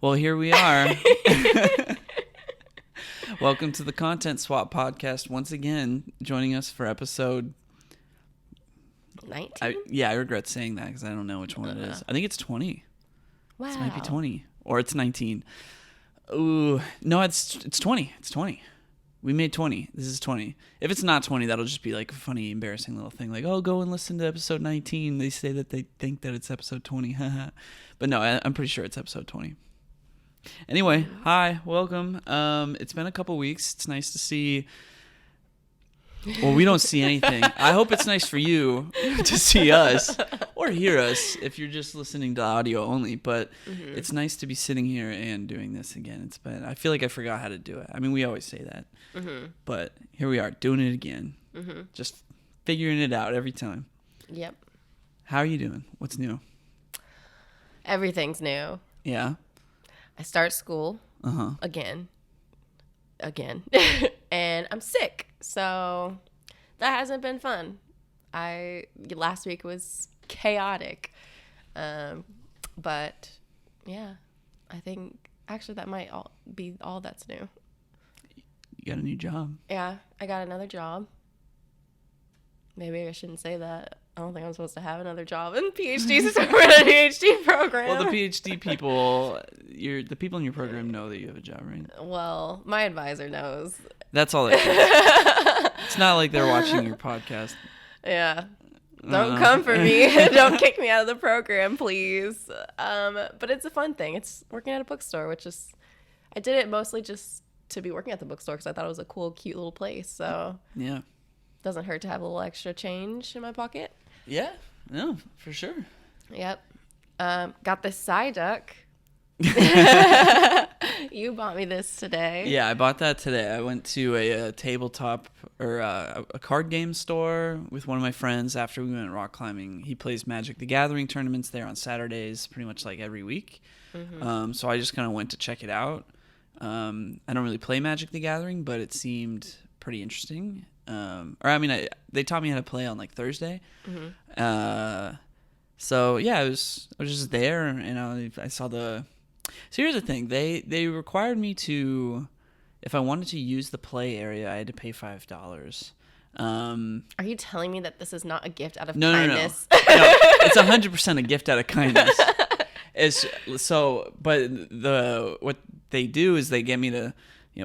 Well, here we are. Welcome to the Content Swap Podcast once again. Joining us for episode 19? I regret saying that because I don't know which one it is. I think it's 20. Wow. This might be 20 or it's 19. Ooh, no, it's 20. It's 20. We made 20. This is 20. If it's not 20, that'll just be like a funny, embarrassing little thing. Like, oh, go and listen to episode 19. They say that they think that it's episode 20. But no, I'm pretty sure it's episode 20. Anyway, hi, welcome. It's been a couple weeks. It's nice to see. Well, we don't see anything. I hope it's nice for you to see us or hear us if you're just listening to audio only. But it's nice to be sitting here and doing this again. I feel like I forgot how to do it. I mean, we always say that. But here we are doing it again. Just figuring it out every time. Yep. How are you doing? What's new? Everything's new. Yeah. I start school again, and I'm sick, so that hasn't been fun. Last week was chaotic, but yeah, I think actually that might be all that's new. You got a new job. Yeah, I got another job. Maybe I shouldn't say that. I don't think I'm supposed to have another job in PhD since we're in a PhD program. Well, the PhD people, the people in your program know that you have a job, right? Well, my advisor knows. That's all that cares. It's not like they're watching your podcast. Yeah. Don't come for me. Don't kick me out of the program, please. But it's a fun thing. It's working at a bookstore, I did it mostly just to be working at the bookstore because I thought it was a cool, cute little place. So yeah, doesn't hurt to have a little extra change in my pocket. Yeah, no, for sure. Yep. Got this Psyduck. You bought me this today. Yeah, I bought that today. I went to a tabletop or a card game store with one of my friends after we went rock climbing. He plays Magic the Gathering tournaments there on Saturdays, pretty much like every week. So I just kind of went to check it out. I don't really play Magic the Gathering, but it seemed pretty interesting. They taught me how to play on like Thursday. So yeah, I was just there, and I saw the. So here's the thing: they required me to, if I wanted to use the play area, I had to pay $5. Are you telling me that this is not a gift out of No, kindness? it's 100% a gift out of kindness. But what they do is they get me to,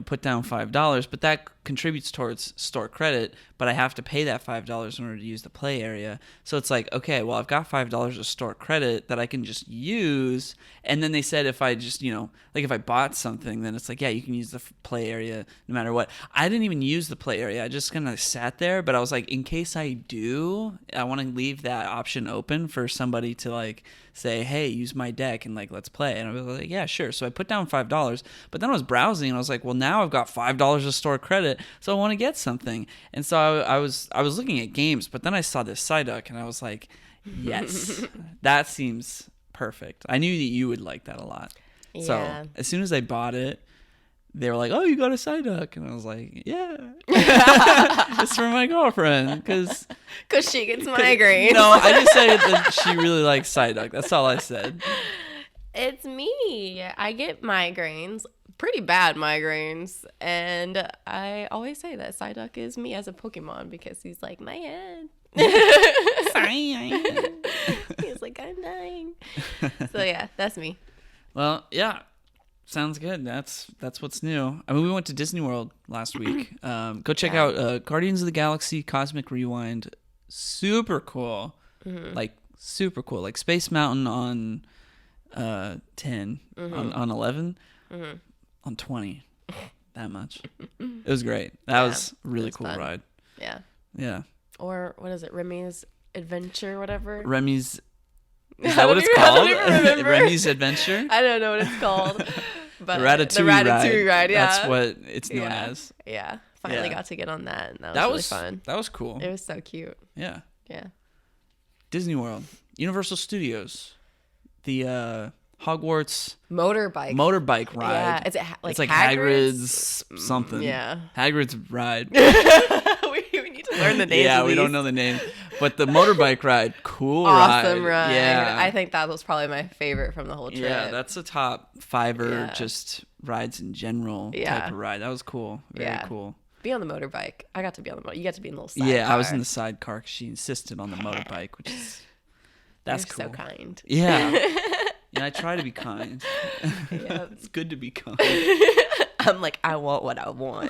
put down $5, but that contributes towards store credit, but I have to pay that $5 in order to use the play area. So it's like, okay, well, I've got $5 of store credit that I can just use. And then they said if I just, if I bought something, then it's like, yeah, you can use the play area no matter what. I didn't even use the play area. I just kind of sat there, but I was like, in case I do, I want to leave that option open for somebody to like say, hey, use my deck and like, let's play. And I was like, yeah, sure. So I put down $5, but then I was browsing and I was like, well, now I've got $5 of store credit, so I want to get something. And so I was looking at games, but then I saw this Psyduck and I was like, yes, that seems perfect. I knew that you would like that a lot. Yeah. So as soon as I bought it, they were like, oh, you got a Psyduck. And I was like, yeah. It's for my girlfriend. Because she gets migraines. No, I just said that she really likes Psyduck. That's all I said. It's me. I get migraines. Pretty bad migraines. And I always say that Psyduck is me as a Pokemon because he's like, my head. He's like, I'm dying. So yeah, that's me. Well, yeah. Sounds good. That's what's new. I mean, we went to Disney World last week. Go check out Guardians of the Galaxy Cosmic Rewind. Super cool. Like, super cool. Like Space Mountain on 10, on 11, on 20. That much. It was great. That was a really cool fun. ride. Yeah. Yeah. Or what is it? Remy's Adventure, whatever? Remy's... Is that what it's called? Remy's Adventure? I don't know what it's called. But the Ratatouille ride, yeah. That's what it's known as. Yeah. Finally got to get on that. And that was really fun. That was cool. It was so cute. Yeah. Yeah. Disney World. Universal Studios. The Hogwarts motorbike ride. Yeah. Is it it's like Hagrid's something. Yeah. Hagrid's ride. we need to learn the names. Yeah, of we these. don't know the name. But the motorbike ride, cool Awesome ride. ride. Yeah. I think that was probably my favorite from the whole trip. Yeah, that's a top fiver, Yeah. just rides in general type of ride. That was cool. Very cool. Be on the motorbike. I got to be on the motorbike. You got to be in the little sidecar. Yeah, I was in the sidecar because she insisted on the motorbike, which is, that's You're cool. so kind. Yeah. Yeah, I try to be kind. Yep. It's good to be kind. I'm like, I want what I want.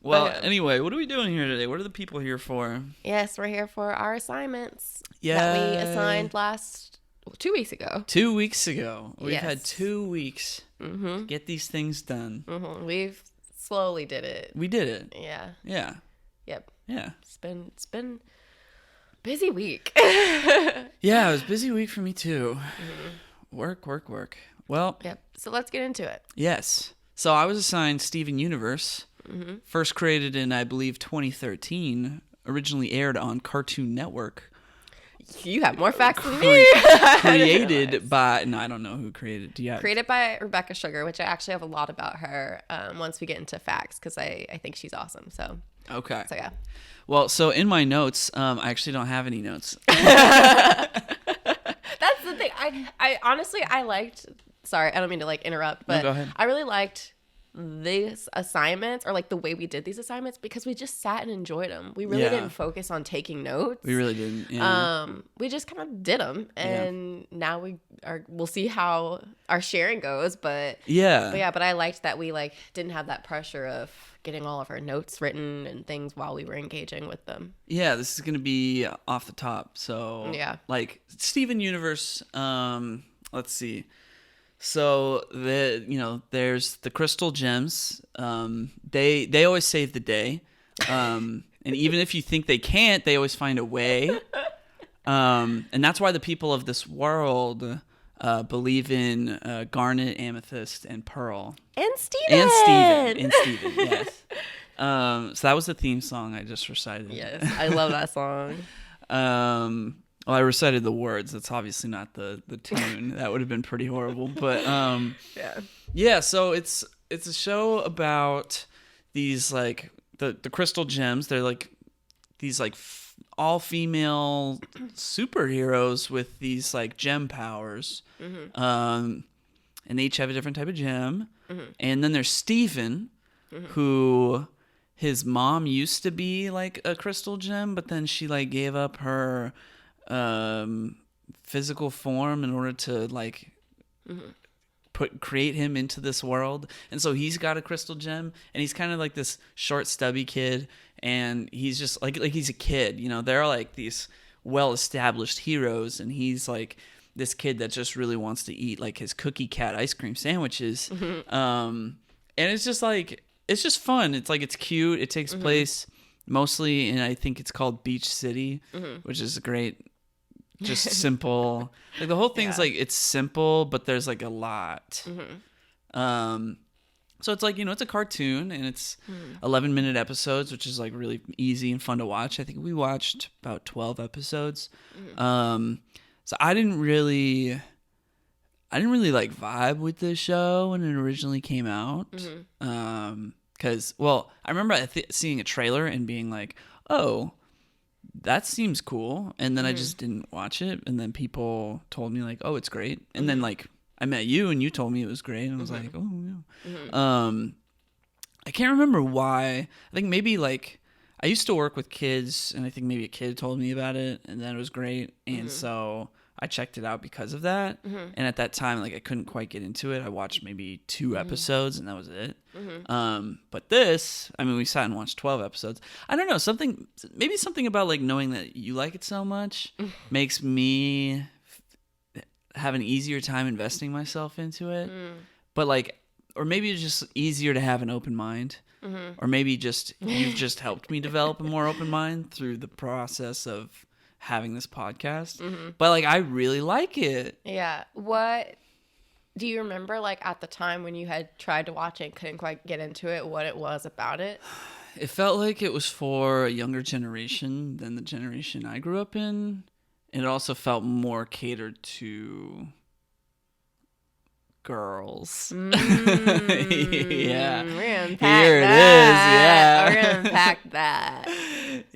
Well, anyway, what are we doing here today? What are the people here for? Yes, we're here for our assignments that Yay. we assigned 2 weeks ago. 2 weeks ago. We've Yes. had 2 weeks to get these things done. We've slowly did it. We did it. Yeah. Yeah. Yep. Yeah. It's been busy week. Yeah, it was a busy week for me too. Work. Well, Yep. So let's get into it. yes. So I was assigned Steven Universe, first created in, I believe, 2013, originally aired on Cartoon Network. You have more facts than me. Created by, no, I don't know who created. Do you have? Created by Rebecca Sugar, which I actually have a lot about her once we get into facts because I think she's awesome. So Okay. yeah. Well, so in my notes, I actually don't have any notes. That's the thing. I honestly I liked. Sorry, I don't mean to like interrupt, but go ahead. I really liked these assignments or like the way we did these assignments because we just sat and enjoyed them. We really Yeah. didn't focus on taking notes. We really didn't. Yeah. We just kind of did them, and now we'll see how our sharing goes. But I liked that we like didn't have that pressure of getting all of our notes written and things while we were engaging with them. Yeah, this is gonna be off the top. So Yeah. like Steven Universe. Let's see. So there's the crystal gems. They always save the day. And even if you think they can't, they always find a way. And that's why the people of this world believe in garnet, amethyst, and pearl. And Steven. Yes. So that was the theme song I just recited. Yes, I love that song. Well, I recited the words. That's obviously not the tune. That would have been pretty horrible. But yeah. So it's a show about these like the crystal gems. They're like these like all female superheroes with these like gem powers. And they each have a different type of gem. And then there's Steven, who his mom used to be like a crystal gem, but then she like gave up her physical form in order to like create him into this world. And so he's got a crystal gem, and he's kind of like this short stubby kid, and he's just like he's a kid, they're like these well-established heroes, and he's like this kid that just really wants to eat like his cookie cat ice cream sandwiches. And it's just like it's just fun. It's like it's cute. It takes place mostly in, I think it's called Beach City, which is great. Just simple. Like the whole thing's like it's simple, but there's like a lot. So it's like, it's a cartoon, and it's 11-minute episodes, which is like really easy and fun to watch. I think we watched about 12 episodes. So I didn't really like vibe with this show when it originally came out. Because, I remember seeing a trailer and being like, oh, that seems cool. And then I just didn't watch it. And then people told me like, oh, it's great. And then like I met you and you told me it was great. And I was like, oh, yeah. I can't remember why. I think maybe like I used to work with kids, and I think maybe a kid told me about it, and then it was great. And so I checked it out because of that. And at that time, like I couldn't quite get into it. I watched maybe 2 episodes, and that was it. But this, I mean, we sat and watched 12 episodes. I don't know, something about like knowing that you like it so much makes me have an easier time investing myself into it. But like, or maybe it's just easier to have an open mind. Or maybe just you've just helped me develop a more open mind through the process of having this podcast. But like I really like it. Yeah. What do you remember, like at the time when you had tried to watch it and couldn't quite get into it, what it was about it? It felt like it was for a younger generation than the generation I grew up in. It also felt more catered to girls. Yeah. Yeah. We're gonna unpack Here it that. is, yeah. We're gonna unpack that.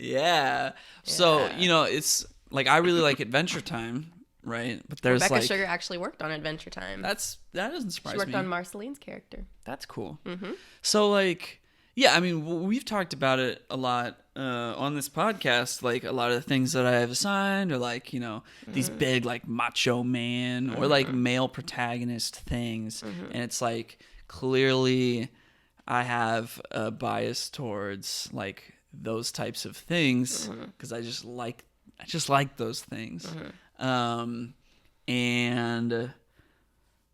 Yeah. So, Yeah. you know, it's like I really like Adventure Time, right? But there's Rebecca like Sugar actually worked on Adventure Time. that doesn't surprise She worked me. on Marceline's character. That's cool. Mm-hmm. So like, yeah, I mean, we've talked about it a lot on this podcast. Like a lot of the things that I have assigned are like, you know, these big like macho man or like male protagonist things, and it's like clearly I have a bias towards like those types of things because I just like those things. And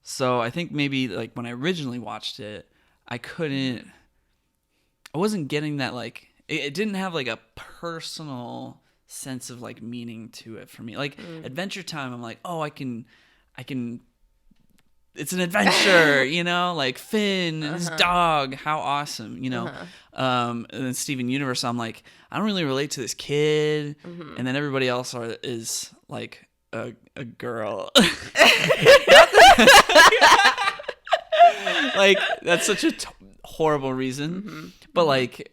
so I think maybe like when I originally watched it, I wasn't getting that like it didn't have like a personal sense of like meaning to it for me. Like Adventure Time, I'm like, oh, I can it's an adventure, you know, like Finn and his dog, how awesome, you know. And then Steven Universe, I'm like, I don't really relate to this kid, and then everybody else is like a girl. Like that's such a horrible reason, but like.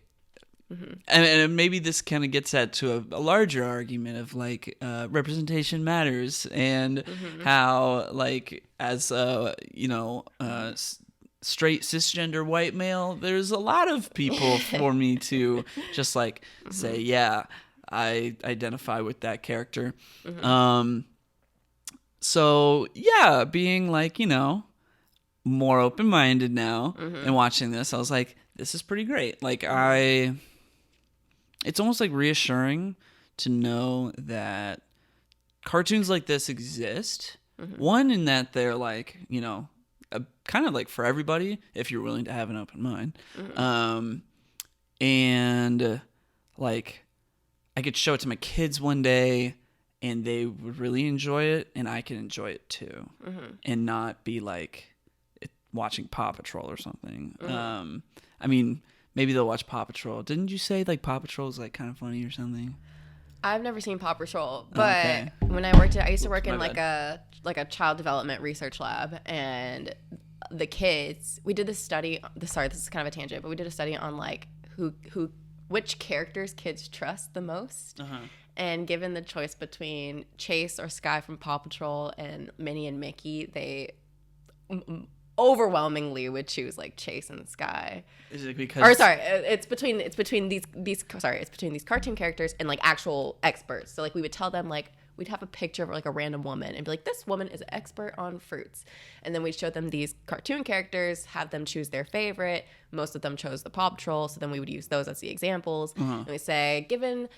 And maybe this kind of gets at to a larger argument of like representation matters and how like as you know straight cisgender white male, there's a lot of people for me to just like say, yeah, I identify with that character. So yeah, being like, you know, more open-minded now and watching this, I was like, this is pretty great. Like it's almost like reassuring to know that cartoons like this exist. One, in that they're like, you know, kind of like for everybody if you're willing to have an open mind. And like I could show it to my kids one day and they would really enjoy it and I can enjoy it too. And not be like watching Paw Patrol or something. I mean, maybe they'll watch Paw Patrol. Didn't you say like Paw Patrol is like kind of funny or something? I've never seen Paw Patrol, but when I used to work in like a child development research lab, and the kids, we did this study. Sorry, this is kind of a tangent, but we did a study on like which characters kids trust the most. And given the choice between Chase or Skye from Paw Patrol and Minnie and Mickey, they overwhelmingly would choose like Chase and Skye. Is it because? Or sorry, it's between these cartoon characters and like actual experts. So like we would tell them like we'd have a picture of like a random woman and be like, this woman is an expert on fruits, and then we'd show them these cartoon characters, have them choose their favorite. Most of them chose the Paw Patrol, so then we would use those as the examples, and we say, given.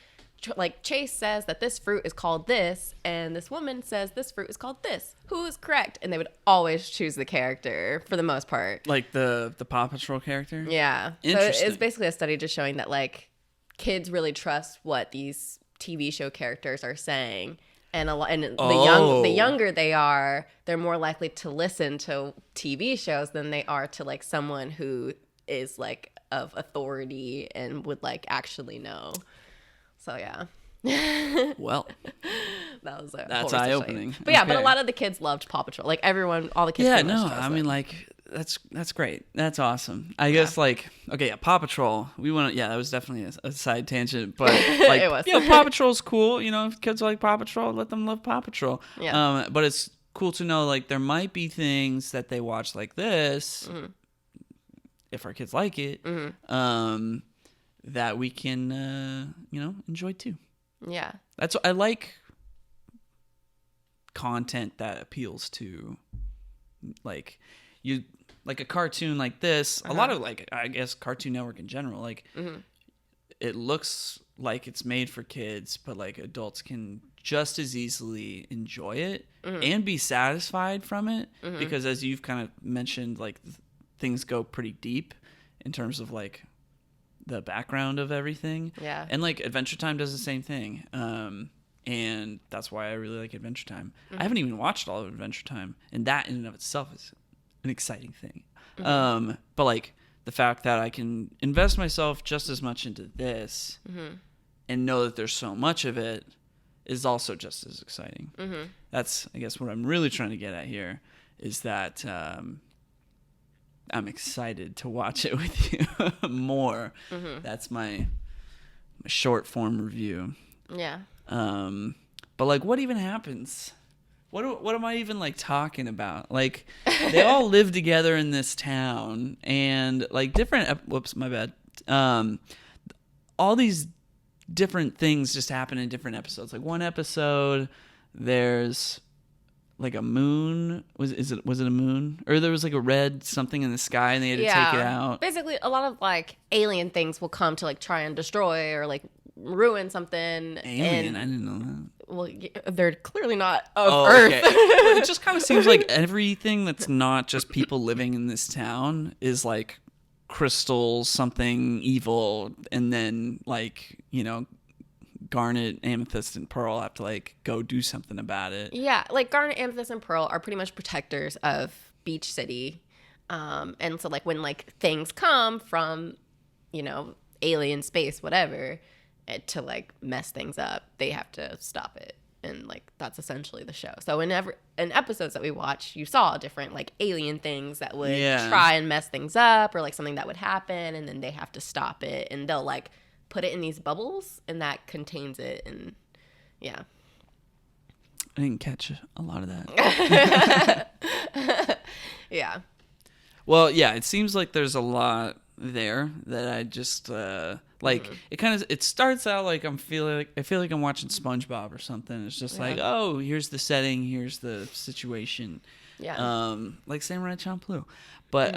Like Chase says that this fruit is called this, and this woman says this fruit is called this. Who is correct? And they would always choose the character for the most part. Like the Paw Patrol character? Yeah. Interesting. So it's basically a study just showing that like kids really trust what these TV show characters are saying. And the younger they are, they're more likely to listen to TV shows than they are to like someone who is like of authority and would like actually know. So yeah. Well, that's eye-opening. But yeah, but a lot of the kids loved Paw Patrol. Like everyone, all the kids. Yeah, no, I mean like that's great. That's awesome. I guess like okay, yeah, Paw Patrol. That was definitely a side tangent, but like it was. You know, Paw Patrol's cool. You know, if kids like Paw Patrol, let them love Paw Patrol. Yeah. But it's cool to know like there might be things that they watch like this, if our kids like it. That we can, you know, enjoy too. Yeah. That's what I like. Content that appeals to, like, like a cartoon like this. A lot of like, I guess, Cartoon Network in general. Like, it looks like it's made for kids, but like adults can just as easily enjoy it and be satisfied from it because, as you've kind of mentioned, like things go pretty deep in terms of like the background of everything. Yeah. And like Adventure Time does the same thing. And that's why I really like Adventure Time. I haven't even watched all of Adventure Time, and that in and of itself is an exciting thing. But like the fact that I can invest myself just as much into this and know that there's so much of it is also just as exciting. That's, I guess, what I'm really trying to get at here is that I'm excited to watch it with you more. That's my short form review. Yeah. But like, what even happens? What am I even like talking about? Like, they all live together in this town, and like whoops, my bad. All these different things just happen in different episodes. Like one episode, there's like a moon. Was it a moon? Or there was like a red something in the sky, and they had to take it out. Basically, a lot of like alien things will come to like try and destroy or like ruin something. Alien? I didn't know that. Well, they're clearly not of Earth. Okay. Well, it just kind of seems like everything that's not just people living in this town is like crystal something evil, and then like, you know, Garnet, Amethyst, and Pearl have to like go do something about it. Yeah, like Garnet, Amethyst, and Pearl are pretty much protectors of Beach City. And so like when like things come from, you know, alien space, whatever, to like mess things up, they have to stop it. And like that's essentially the show. So in episodes that we watch, you saw different like alien things that would try and mess things up, or like something that would happen, and then they have to stop it, and they'll like put it in these bubbles, and that contains it. And yeah, I didn't catch a lot of that. Yeah. Well, yeah, it seems like there's a lot there that I just like. It starts out like I feel like I'm watching SpongeBob or something. It's just like, oh, here's the setting, here's the situation. Yeah. Like Samurai Champloo, but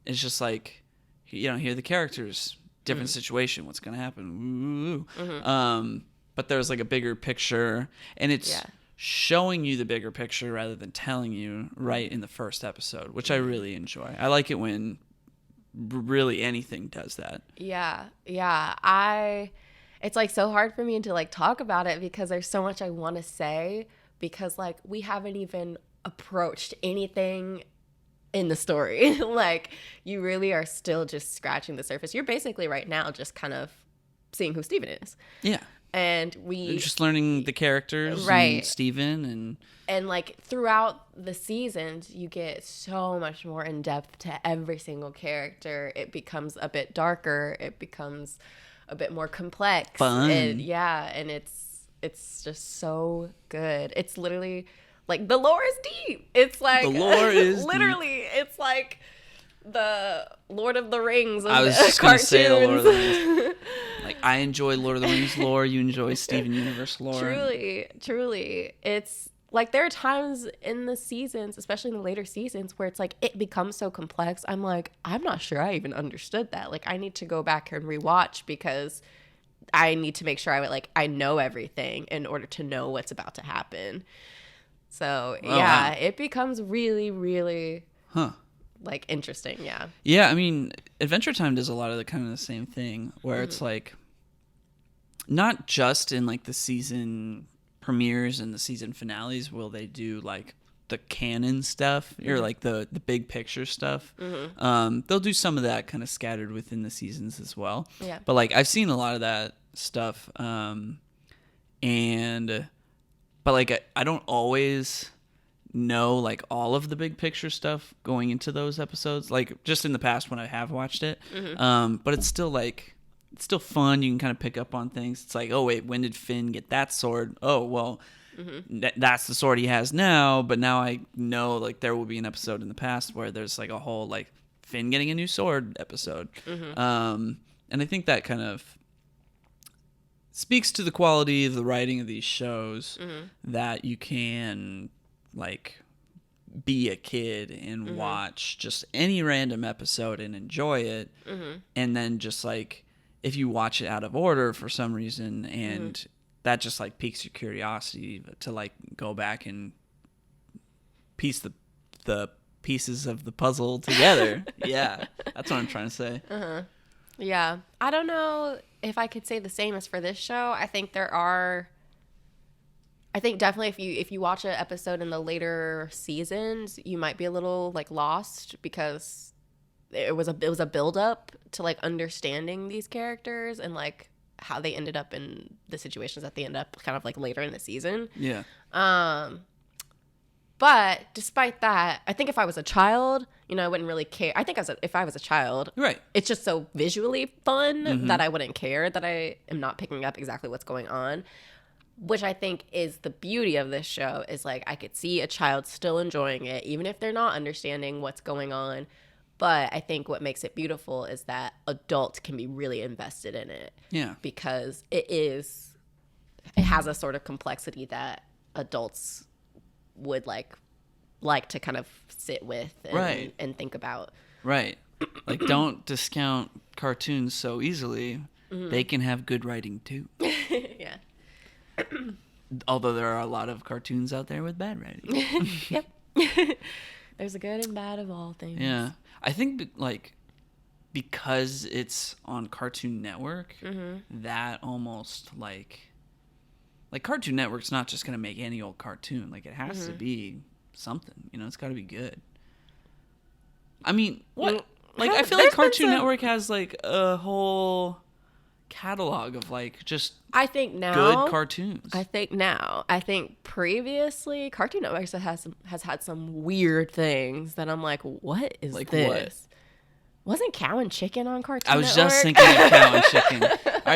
it's just like, you know, here are the characters, different situation, what's gonna happen. But there's like a bigger picture, and it's showing you the bigger picture rather than telling you right in the first episode, which I really enjoy. I like it when really anything does that. Yeah. It's like so hard for me to like talk about it because there's so much I want to say, because like we haven't even approached anything in the story. Like you really are still just scratching the surface. You're basically right now just kind of seeing who Steven is. Yeah. And You're just learning the characters, right? And Steven and like throughout the seasons, you get so much more in depth to every single character. It becomes a bit darker. It becomes a bit more complex. Fun. And it's just so good. It's literally like the lore is deep. It's like the lore is literally deep. It's like the Lord of the Rings of I was just going to say the Lord of the Rings. Like, I enjoy Lord of the Rings lore. You enjoy Steven Universe lore. Truly. It's like there are times in the seasons, especially in the later seasons, where it's like it becomes so complex. I'm like, I'm not sure I even understood that. Like, I need to go back and rewatch because I need to make sure I know everything in order to know what's about to happen. So, it becomes really, really... like interesting. Yeah, I mean, Adventure Time does a lot of the kind of the same thing, where it's like not just in like the season premieres and the season finales will they do like the canon stuff or like the big picture stuff. They'll do some of that kind of scattered within the seasons as well. But like I've seen a lot of that stuff, but like I don't always know like all of the big picture stuff going into those episodes, like just in the past when I have watched it. But it's still fun. You can kind of pick up on things. It's like, oh wait, when did Finn get that sword? Oh well, that's the sword he has now, but now I know like there will be an episode in the past where there's like a whole like Finn getting a new sword episode. And I think that kind of speaks to the quality of the writing of these shows, that you can like be a kid and watch just any random episode and enjoy it. And then just like if you watch it out of order for some reason and that just like piques your curiosity to like go back and piece the pieces of the puzzle together. Yeah, that's what I'm trying to say. Yeah, I don't know if I could say the same as for this show. I think definitely if you watch an episode in the later seasons, you might be a little like lost because it was a build up to like understanding these characters and like how they ended up in the situations that they end up kind of like later in the season. Yeah. But despite that, I think if I was a child, I wouldn't really care. I think if I was a child, Right. it's just so visually fun that I wouldn't care that I am not picking up exactly what's going on, which I think is the beauty of this show is like I could see a child still enjoying it, even if they're not understanding what's going on. But I think what makes it beautiful is that adults can be really invested in it. Yeah. Because it has a sort of complexity that adults would like to kind of sit with and think about. Right. Like, don't discount cartoons so easily. They can have good writing too. Yeah. Although there are a lot of cartoons out there with bad writing. Yep. There's a good and bad of all things. Yeah. I think, like, because it's on Cartoon Network, that almost, like, Cartoon Network's not just going to make any old cartoon. Like, it has to be something. It's got to be good. I mean, what? Like, I feel like Cartoon Network has, like, a whole catalog of, like, just I think now good cartoons. I think previously Cartoon Network has had some weird things that I'm like, what is Like this? what? Wasn't Cow and Chicken on Cartoon I was Network? just thinking of Cow and Chicken.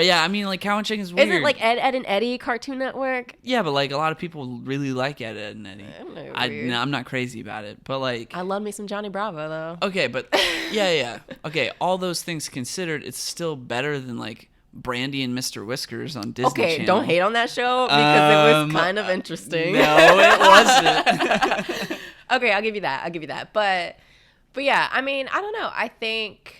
Yeah, I mean, like, Cow and Chicken is weird. Isn't like Ed, and Eddie Cartoon Network? Yeah, but, like, a lot of people really like Ed, and Eddie. I'm not crazy about it, but, like... I love me some Johnny Bravo, though. Okay, but... Yeah. Okay, all those things considered, it's still better than, like, Brandy and Mr. Whiskers on Disney Channel. Don't hate on that show because it was kind of interesting. No, it wasn't. Okay, I'll give you that. But yeah, I mean, I don't know. I think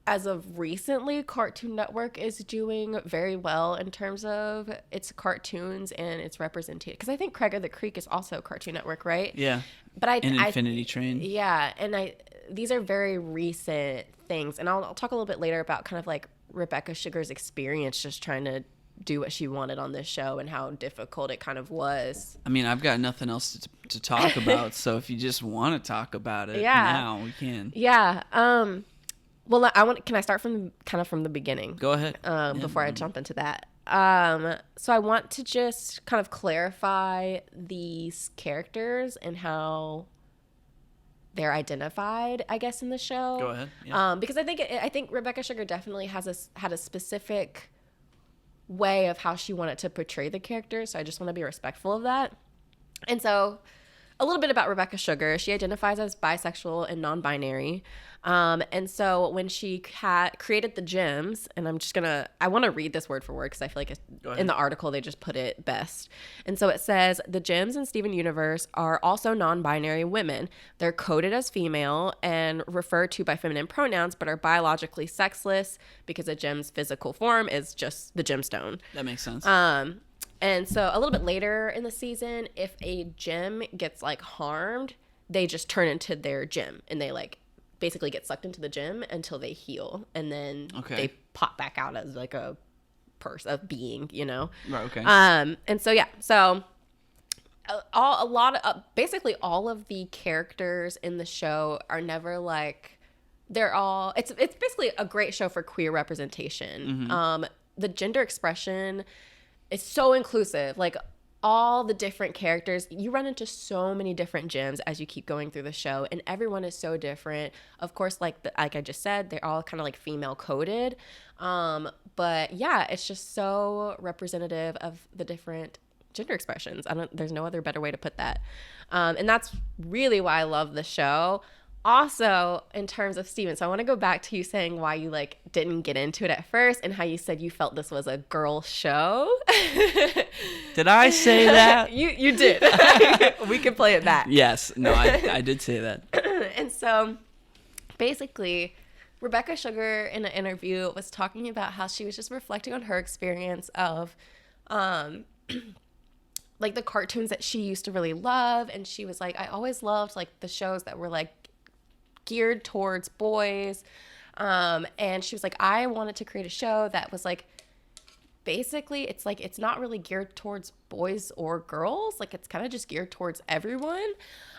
as of recently, Cartoon Network is doing very well in terms of its cartoons and its representation. Because I think Craig of the Creek is also Cartoon Network, right? Yeah. But Infinity Train. Yeah, and these are very recent things, and I'll talk a little bit later about kind of like Rebecca Sugar's experience just trying to do what she wanted on this show and how difficult it kind of was. I mean, I've got nothing else to talk about, so if you just want to talk about it now, we can. Yeah. Well, can I start from the beginning? Go ahead. Before I jump into that. So I want to just kind of clarify these characters and how they're identified, I guess, in the show. Go ahead. Yeah. Because I think Rebecca Sugar definitely had a specific way of how she wanted to portray the characters. So I just want to be respectful of that. And so a little bit about Rebecca Sugar. She identifies as bisexual and non-binary. And so when she created the gems, and I want to read this word for word because I feel like in the article they just put it best. And so it says, the gems in Steven Universe are also non-binary women. They're coded as female and referred to by feminine pronouns, but are biologically sexless because a gem's physical form is just the gemstone. That makes sense. And so a little bit later in the season, if a gem gets like harmed, they just turn into their gem and they like basically get sucked into the gem until they heal. And then they pop back out as like a being, Right, okay. And so, yeah, basically all of the characters in the show are never like, it's basically a great show for queer representation. Mm-hmm. The gender expression is so inclusive. Like all the different characters, you run into so many different gems as you keep going through the show, and everyone is so different. Of course, like I just said, they're all kind of like female coded. But yeah, it's just so representative of the different gender expressions. There's no other better way to put that. And that's really why I love the show. Also, in terms of Steven, so I want to go back to you saying why you like didn't get into it at first and how you said you felt this was a girl show. Did I say that? You did. We can play it back. Yes. No, I did say that. And so basically, Rebecca Sugar in an interview was talking about how she was just reflecting on her experience of like the cartoons that she used to really love. And she was like, I always loved like the shows that were like geared towards boys. And she was like, I wanted to create a show that was like, basically it's like, it's not really geared towards boys or girls. Like it's kind of just geared towards everyone.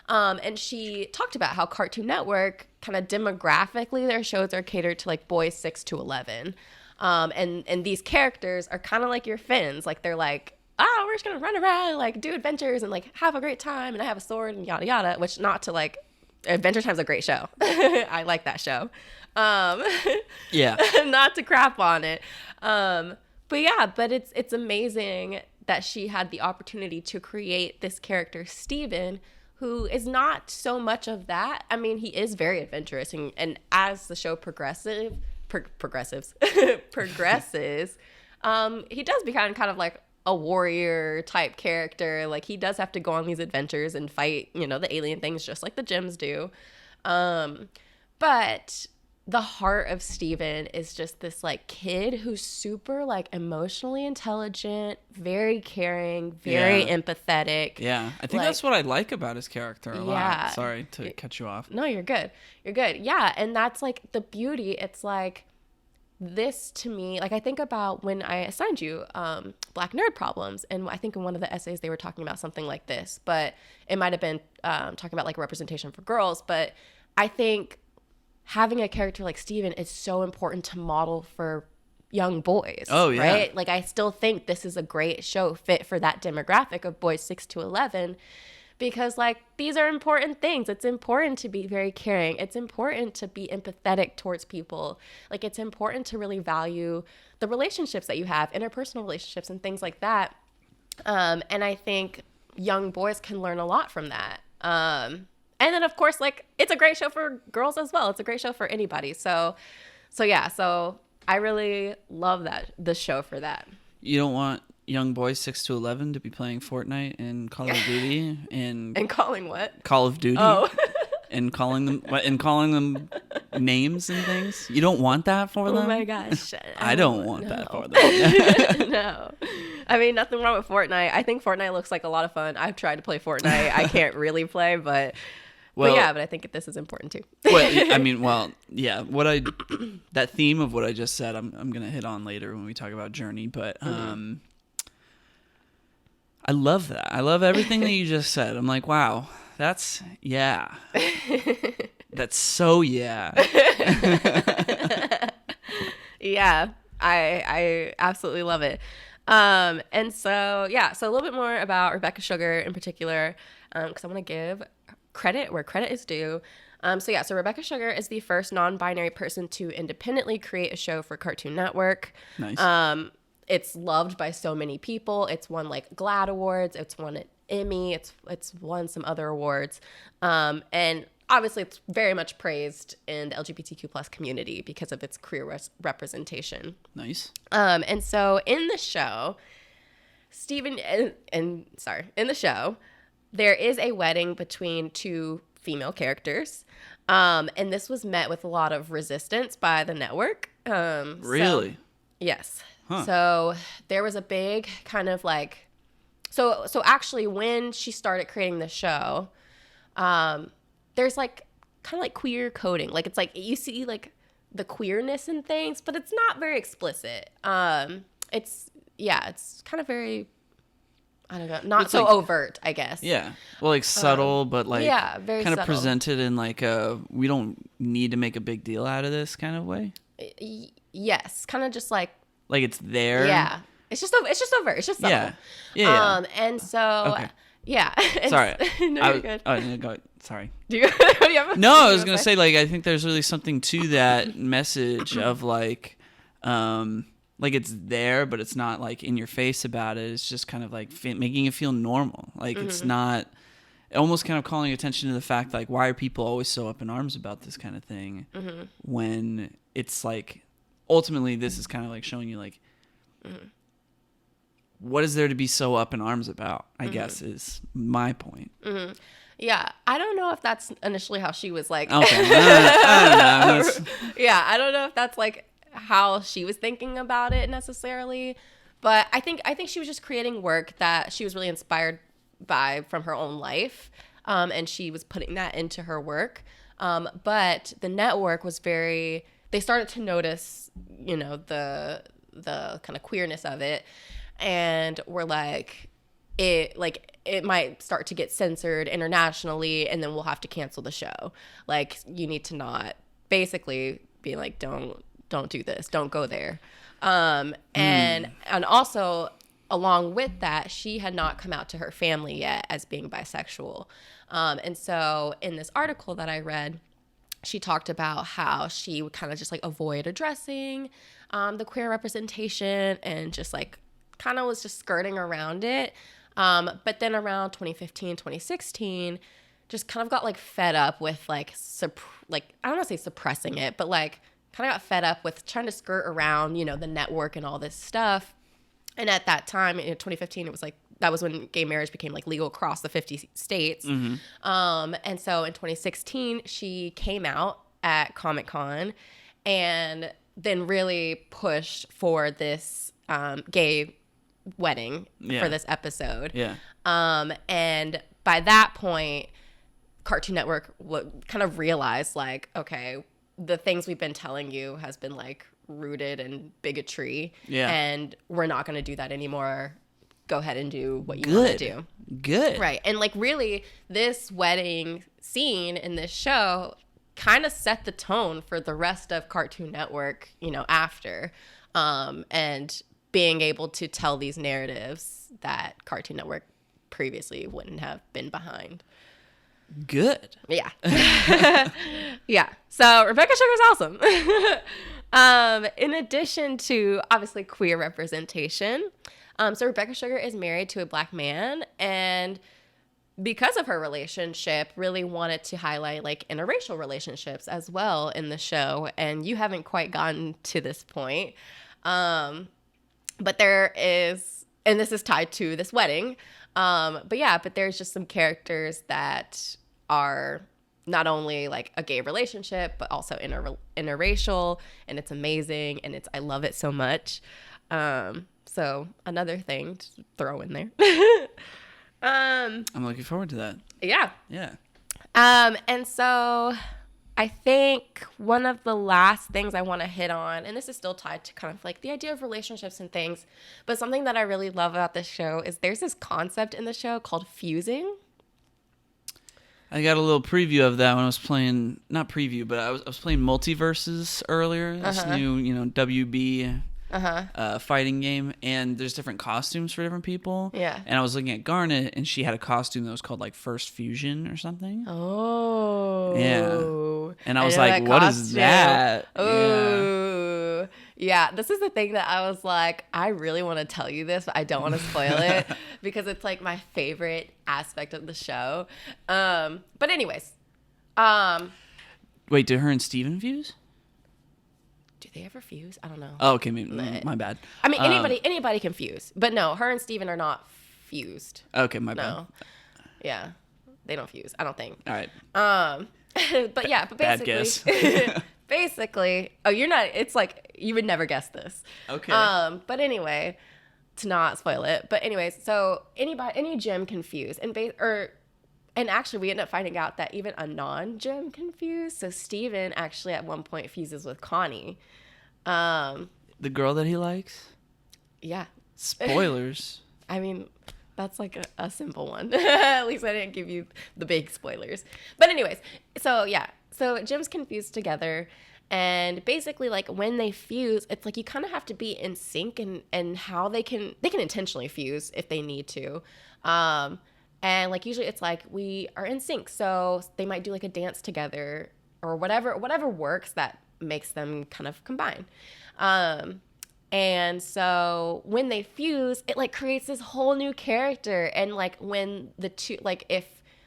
And she talked about how Cartoon Network kind of demographically their shows are catered to like boys 6 to 11. And these characters are kind of like your Finns. Like they're like, oh, we're just gonna run around, like do adventures and like have a great time, and I have a sword and yada yada. Which, not to like, Adventure Time's a great show. I like that show. Yeah. Not to crap on it. But yeah, but it's amazing that she had the opportunity to create this character, Steven, who is not so much of that. I mean, he is very adventurous, and as the show progresses, he does become kind of like a warrior type character. Like he does have to go on these adventures and fight, the alien things just like the Gems do. But the heart of Steven is just this like kid who's super like emotionally intelligent, very caring, very empathetic. Yeah, I think that's what I like about his character a lot. Sorry to cut you off. No, you're good. You're good. Yeah, and that's like the beauty. It's like this to me, like I think about when I assigned you Black Nerd Problems, and I think in one of the essays they were talking about something like this, but it might have been talking about like representation for girls. But I think having a character like Steven is so important to model for young boys. Oh, yeah. Right? Like I still think this is a great show fit for that demographic of boys 6 to 11, because like these are important things. It's important to be very caring. It's important to be empathetic towards people. Like it's important to really value the relationships that you have, interpersonal relationships and things like that. And I think young boys can learn a lot from that. And then, of course, like, it's a great show for girls as well. It's a great show for anybody. So I really love the show for that. You don't want young boys 6 to 11 to be playing Fortnite and Call of Duty and calling what? Call of Duty. Oh. and calling them names and things. You don't want that for them? Oh my gosh. I don't want that for them. No. I mean, nothing wrong with Fortnite. I think Fortnite looks like a lot of fun. I've tried to play Fortnite. I can't really play, but I think this is important too. That theme of what I just said, I'm gonna hit on later when we talk about Journey. But I love that. I love everything that you just said. I'm like, wow, that's so yeah. Yeah, I absolutely love it. And so a little bit more about Rebecca Sugar in particular, because I want to give credit where credit is due. So Rebecca Sugar is the first non-binary person to independently create a show for Cartoon Network. Nice. It's loved by so many people. It's won like GLAAD awards. It's won an Emmy. It's won some other awards. And obviously it's very much praised in the LGBTQ plus community because of its queer representation. Nice. And so in the show, in the show, there is a wedding between two female characters. And this was met with a lot of resistance by the network. Really? Yes. Huh. So there was a big kind of like, so actually when she started creating the show, there's like kind of like queer coding. Like it's like you see like the queerness in things, but it's not very explicit. It's kind of very, I don't know, not so like, overt, I guess. Yeah. Well, like subtle, but like very kind of subtle. presented in like a, we don't need to make a big deal out of this kind of way. Yes. Kind of just like it's there. Yeah. It's just overt. It's just subtle. Yeah. And so, okay. Yeah. Sorry. No, you're good. Oh, no, go. Sorry. Do you have No, I was going to say, like, I think there's really something to that message of, like it's there, but it's not, like, in your face about it. It's just kind of, like, making it feel normal. Like, it's not, almost kind of calling attention to the fact, like, why are people always so up in arms about this kind of thing when it's, like, ultimately this is kind of, like, showing you, like, what is there to be so up in arms about, I guess, is my point. Yeah, I don't know if that's initially how she was like. Okay, I don't know. Yeah, I don't know if that's like how she was thinking about it necessarily, but I think she was just creating work that she was really inspired by from her own life, and she was putting that into her work. But the network was they started to notice, the kind of queerness of it, and were like, it might start to get censored internationally, and then we'll have to cancel the show. Like, you need to not, basically be like, don't do this, don't go there. And also along with that, she had not come out to her family yet as being bisexual. And so in this article that I read, she talked about how she would kind of just like avoid addressing the queer representation and just like kind of was just skirting around it. But then around 2015, 2016, just kind of got like fed up with like I don't want to say suppressing it, but like kind of got fed up with trying to skirt around, you know, the network and all this stuff. And at that time in 2015, it was like, that was when gay marriage became like legal across the 50 states. And so in 2016, she came out at Comic-Con and then really pushed for this gay wedding for this episode. Yeah. And by that point, Cartoon Network kind of realized like, okay, the things we've been telling you has been like rooted in bigotry. Yeah. And we're not going to do that anymore. Go ahead and do what you want to do. Good. Right. And like really this wedding scene in this show kind of set the tone for the rest of Cartoon Network, you know, after. And being able to tell these narratives that Cartoon Network previously wouldn't have been behind. Good. Yeah. Yeah. So Rebecca Sugar's awesome. In addition to obviously queer representation, so Rebecca Sugar is married to a Black man, and because of her relationship, really wanted to highlight like interracial relationships as well in the show. And you haven't quite gotten to this point. But there is, and this is tied to this wedding. But there's just some characters that are not only like a gay relationship, but also interracial, and it's amazing, and I love it so much. So another thing to throw in there. I'm looking forward to that. Yeah. Yeah. And so I think one of the last things I want to hit on, and this is still tied to kind of like the idea of relationships and things, but something that I really love about this show is there's this concept in the show called fusing. I got a little preview of that when I was playing, not preview, but I was playing Multiverses earlier, this new, WB fighting game, and there's different costumes for different people. Yeah. And I was looking at Garnet, and she had a costume that was called like First Fusion or something. Oh. Yeah. And I was like, what is that? Oh. Yeah. This is the thing that I was like, I really want to tell you this, but I don't want to spoil it because it's like my favorite aspect of the show. But anyways. Wait, did her and Steven fuse? Do they ever fuse? I don't know. Oh, okay, my bad. I mean, anybody can fuse, but no, her and Steven are not fused. Okay, my bad. No, yeah, they don't fuse. I don't think. All right. But yeah, but basically, basically, you're not. It's like you would never guess this. Okay. But anyway, to not spoil it. But anyways, so any gym can fuse, and actually, we end up finding out that even a non-gym can fuse. So Steven actually at one point fuses with Connie. The girl that he likes? Yeah. Spoilers. I mean, that's like a simple one. At least I didn't give you the big spoilers. But anyways, so yeah. So gyms can fuse together. And basically, like, when they fuse, it's like you kind of have to be in sync and how they can intentionally fuse if they need to. And like usually it's like we are in sync, so they might do like a dance together or whatever works that makes them kind of combine. And so when they fuse, it like creates this whole new character. And like when the two, like if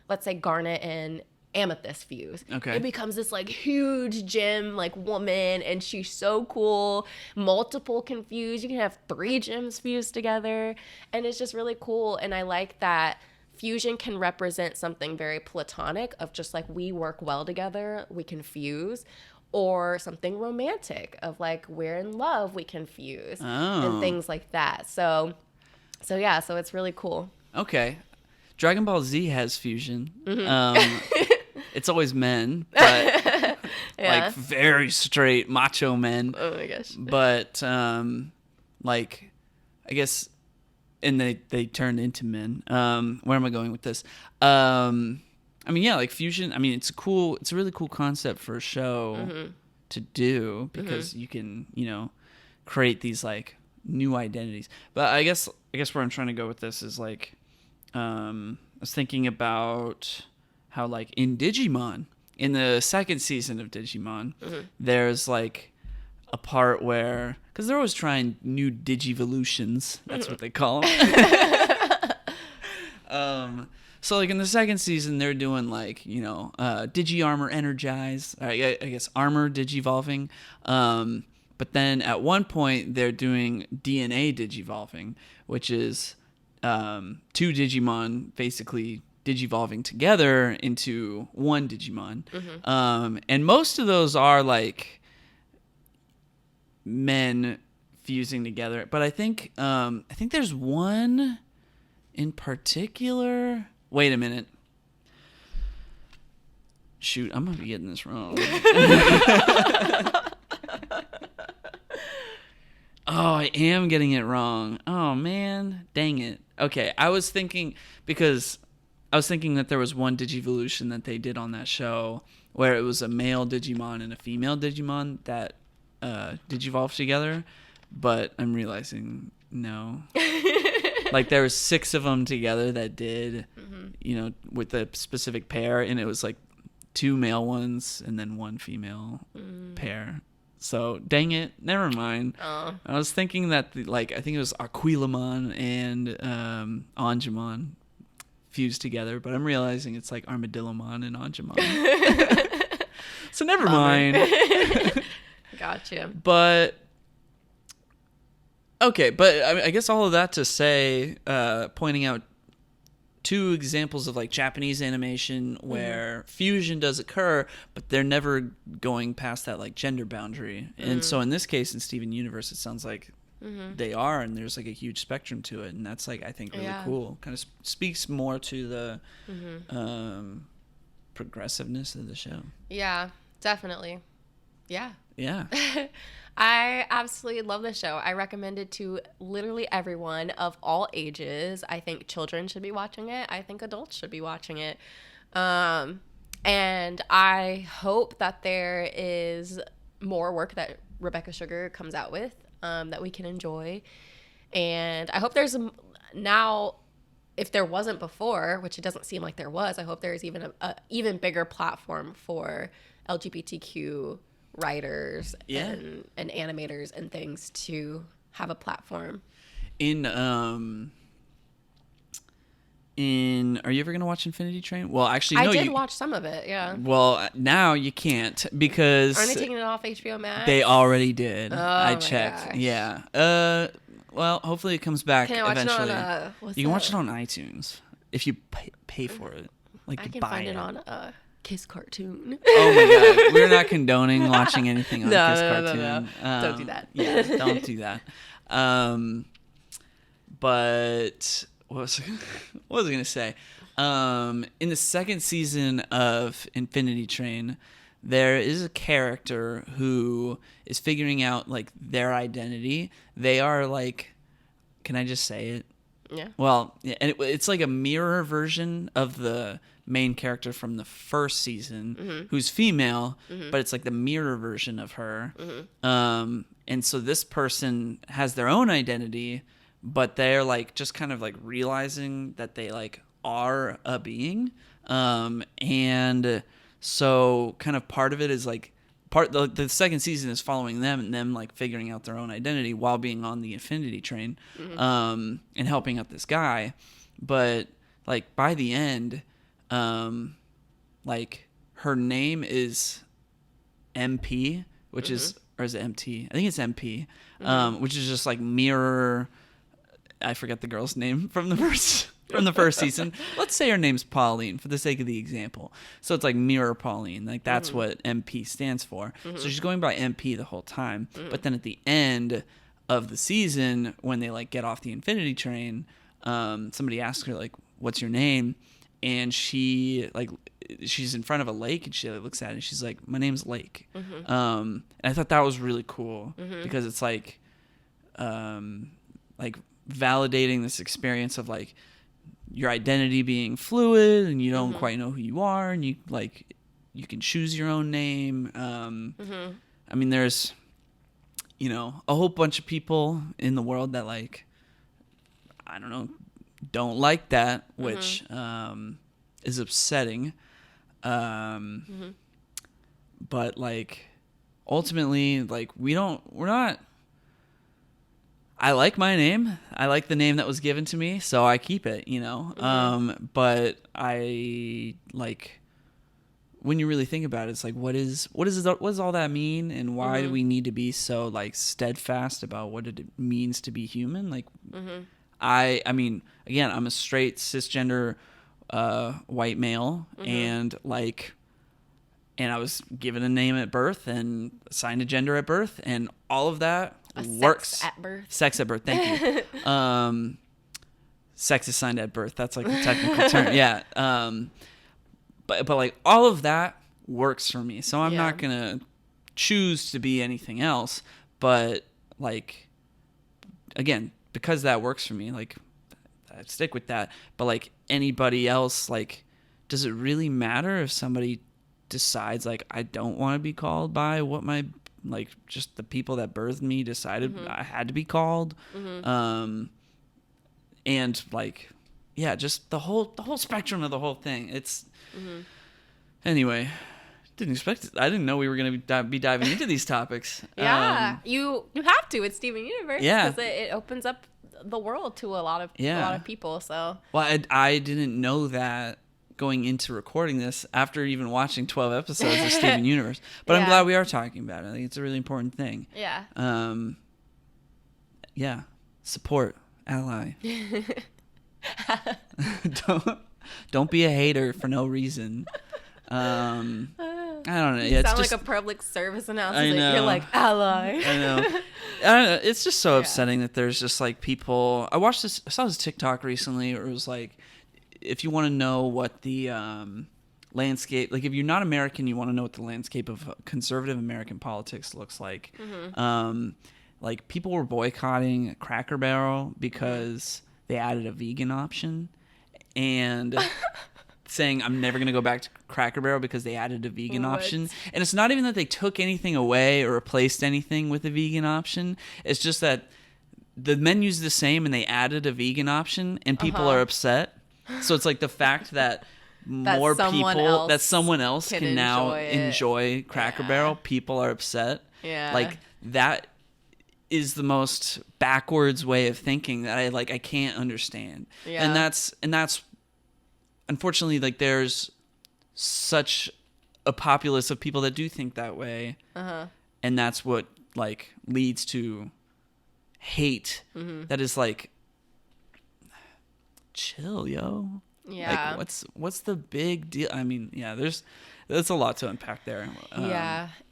let's say Garnet and Amethyst fuse, okay, it becomes this like huge gym like woman, and she's so cool. Multiple can fuse. You can have 3 gyms fused together, and it's just really cool. And I like that fusion can represent something very platonic of just like we work well together, we can fuse, or something romantic of like we're in love, we can fuse, and things like that. So yeah, so it's really cool. Okay. Dragon Ball Z has fusion. It's always men, but like very straight macho men. Oh my gosh. But like I guess, and they turn into men. Where am I going with this? I mean, yeah, like fusion. I mean, it's a really cool concept for a show to do because you can, create these like new identities. But I guess where I'm trying to go with this is like, I was thinking about how like in Digimon, in the second season of Digimon, there's like a part where, because they're always trying new Digivolutions, that's what they call them. So like in the second season, they're doing like, Digi-Armor Energize, I guess Armor Digivolving. But then at one point, they're doing DNA Digivolving, which is two Digimon basically Digivolving together into one Digimon. And most of those are like men fusing together. But I think there's one in particular. Wait a minute. Shoot, I'm gonna be getting this wrong. Oh, I am getting it wrong. Oh man, dang it. Okay, I was thinking that there was one Digivolution that they did on that show where it was a male Digimon and a female Digimon that Digivolved together, but I'm realizing no. Like there was 6 of them together that did, with a specific pair, and it was like 2 male ones and then 1 female pair. So dang it, never mind. I was thinking that I think it was Aquilamon and Angemon fused together, but I'm realizing it's like Armadillomon and Angemon. So never mind. Gotcha. But okay, but I guess all of that to say, pointing out 2 examples of like Japanese animation where fusion does occur, but they're never going past that like gender boundary. And so in this case, in Steven Universe, it sounds like they are, and there's like a huge spectrum to it, and that's like I think really cool. Kind of speaks more to the progressiveness of the show. Yeah, definitely. Yeah. I absolutely love the show. I recommend it to literally everyone of all ages. I think children should be watching it. I think adults should be watching it. And I hope that there is more work that Rebecca Sugar comes out with that we can enjoy. And I hope there's now, if there wasn't before, which it doesn't seem like there was, I hope there is even a even bigger platform for LGBTQ writers and animators and things to have a platform. Are you ever gonna watch Infinity Train? Well, actually, no. I did watch some of it. Yeah. Well, now you can't because aren't they taking it off HBO Max? They already did. Oh, I checked. gosh. Yeah. Well, hopefully it comes back Can I watch eventually. it on, you can watch it on iTunes if you pay for it. Like I you can buy find it it on Kiss Cartoon. Oh my god, we're not condoning watching anything on Kiss Cartoon. No. Don't do that. Yeah, don't do that. But what was I gonna say? In the second season of Infinity Train, there is a character who is figuring out like their identity. They are like, can I just say it? Yeah. Well, yeah, and it's like a mirror version of the main character from the first season, who's female, but it's like the mirror version of her. And so this person has their own identity, but they're like just kind of like realizing that they like are a being. And so kind of part of it is like the second season is following them and them like figuring out their own identity while being on the Infinity Train, and helping out this guy. But like by the end, like her name is MP, which is, or is it MT? I think it's MP, which is just like mirror. I forget the girl's name from the first season. Let's say her name's Pauline for the sake of the example. So it's like Mirror Pauline. Like that's what MP stands for. So she's going by MP the whole time. But then at the end of the season, when they like get off the Infinity Train, somebody asks her like, "What's your name?" And she's in front of a lake and she like, looks at it and she's like, "My name's Lake." And I thought that was really cool because it's like validating this experience of like your identity being fluid and you don't quite know who you are, and you can choose your own name. I mean, there's you know, a whole bunch of people in the world that like, I don't know, don't like that, which is upsetting. But like, ultimately, like we're not. I like my name. I like the name that was given to me, so I keep it, you know. But I like when you really think about it, it's like what does all that mean, and why do we need to be so like steadfast about what it means to be human? Like, I mean, again, I'm a straight cisgender white male, and like. And I was given a name at birth and assigned a gender at birth, and all of that works. Sex at birth. Sex at birth. Thank you. Sex assigned at birth. That's like the technical term. Yeah. But like all of that works for me, so I'm not gonna choose to be anything else. But like, again, because that works for me, like I stick with that. But like anybody else, like, does it really matter if somebody decides like I don't want to be called by what my like just the people that birthed me decided I had to be called, and like just the whole spectrum of the whole thing. It's anyway. Didn't expect it. I didn't know we were going to be diving into these topics. You have to. It's Steven Universe. Yeah, because it opens up the world to a lot of people. So I didn't know that going into recording this after even watching 12 episodes of Steven Universe. But I'm glad we are talking about it. I think it's a really important thing. Yeah. Support, ally. don't be a hater for no reason. I don't know. You it's sound just like a public service I announcement. know. You're like, ally. I know. I don't know. It's just so upsetting that there's just like people. I saw this TikTok recently where it was like, if you want to know what the landscape, like if you're not American, you want to know what the landscape of conservative American politics looks like. Like people were boycotting Cracker Barrel because they added a vegan option, and saying I'm never going to go back to Cracker Barrel because they added a vegan option. And it's not even that they took anything away or replaced anything with a vegan option. It's just that the menu's the same and they added a vegan option, and people are upset. So it's like the fact that someone else can now enjoy Cracker Barrel, people are upset. Yeah. Like that is the most backwards way of thinking that I can't understand. Yeah. And that's unfortunately, like, there's such a populace of people that do think that way. And that's what like leads to hate that is like, chill, yo. Yeah. Like, what's the big deal? I mean, there's a lot to unpack there.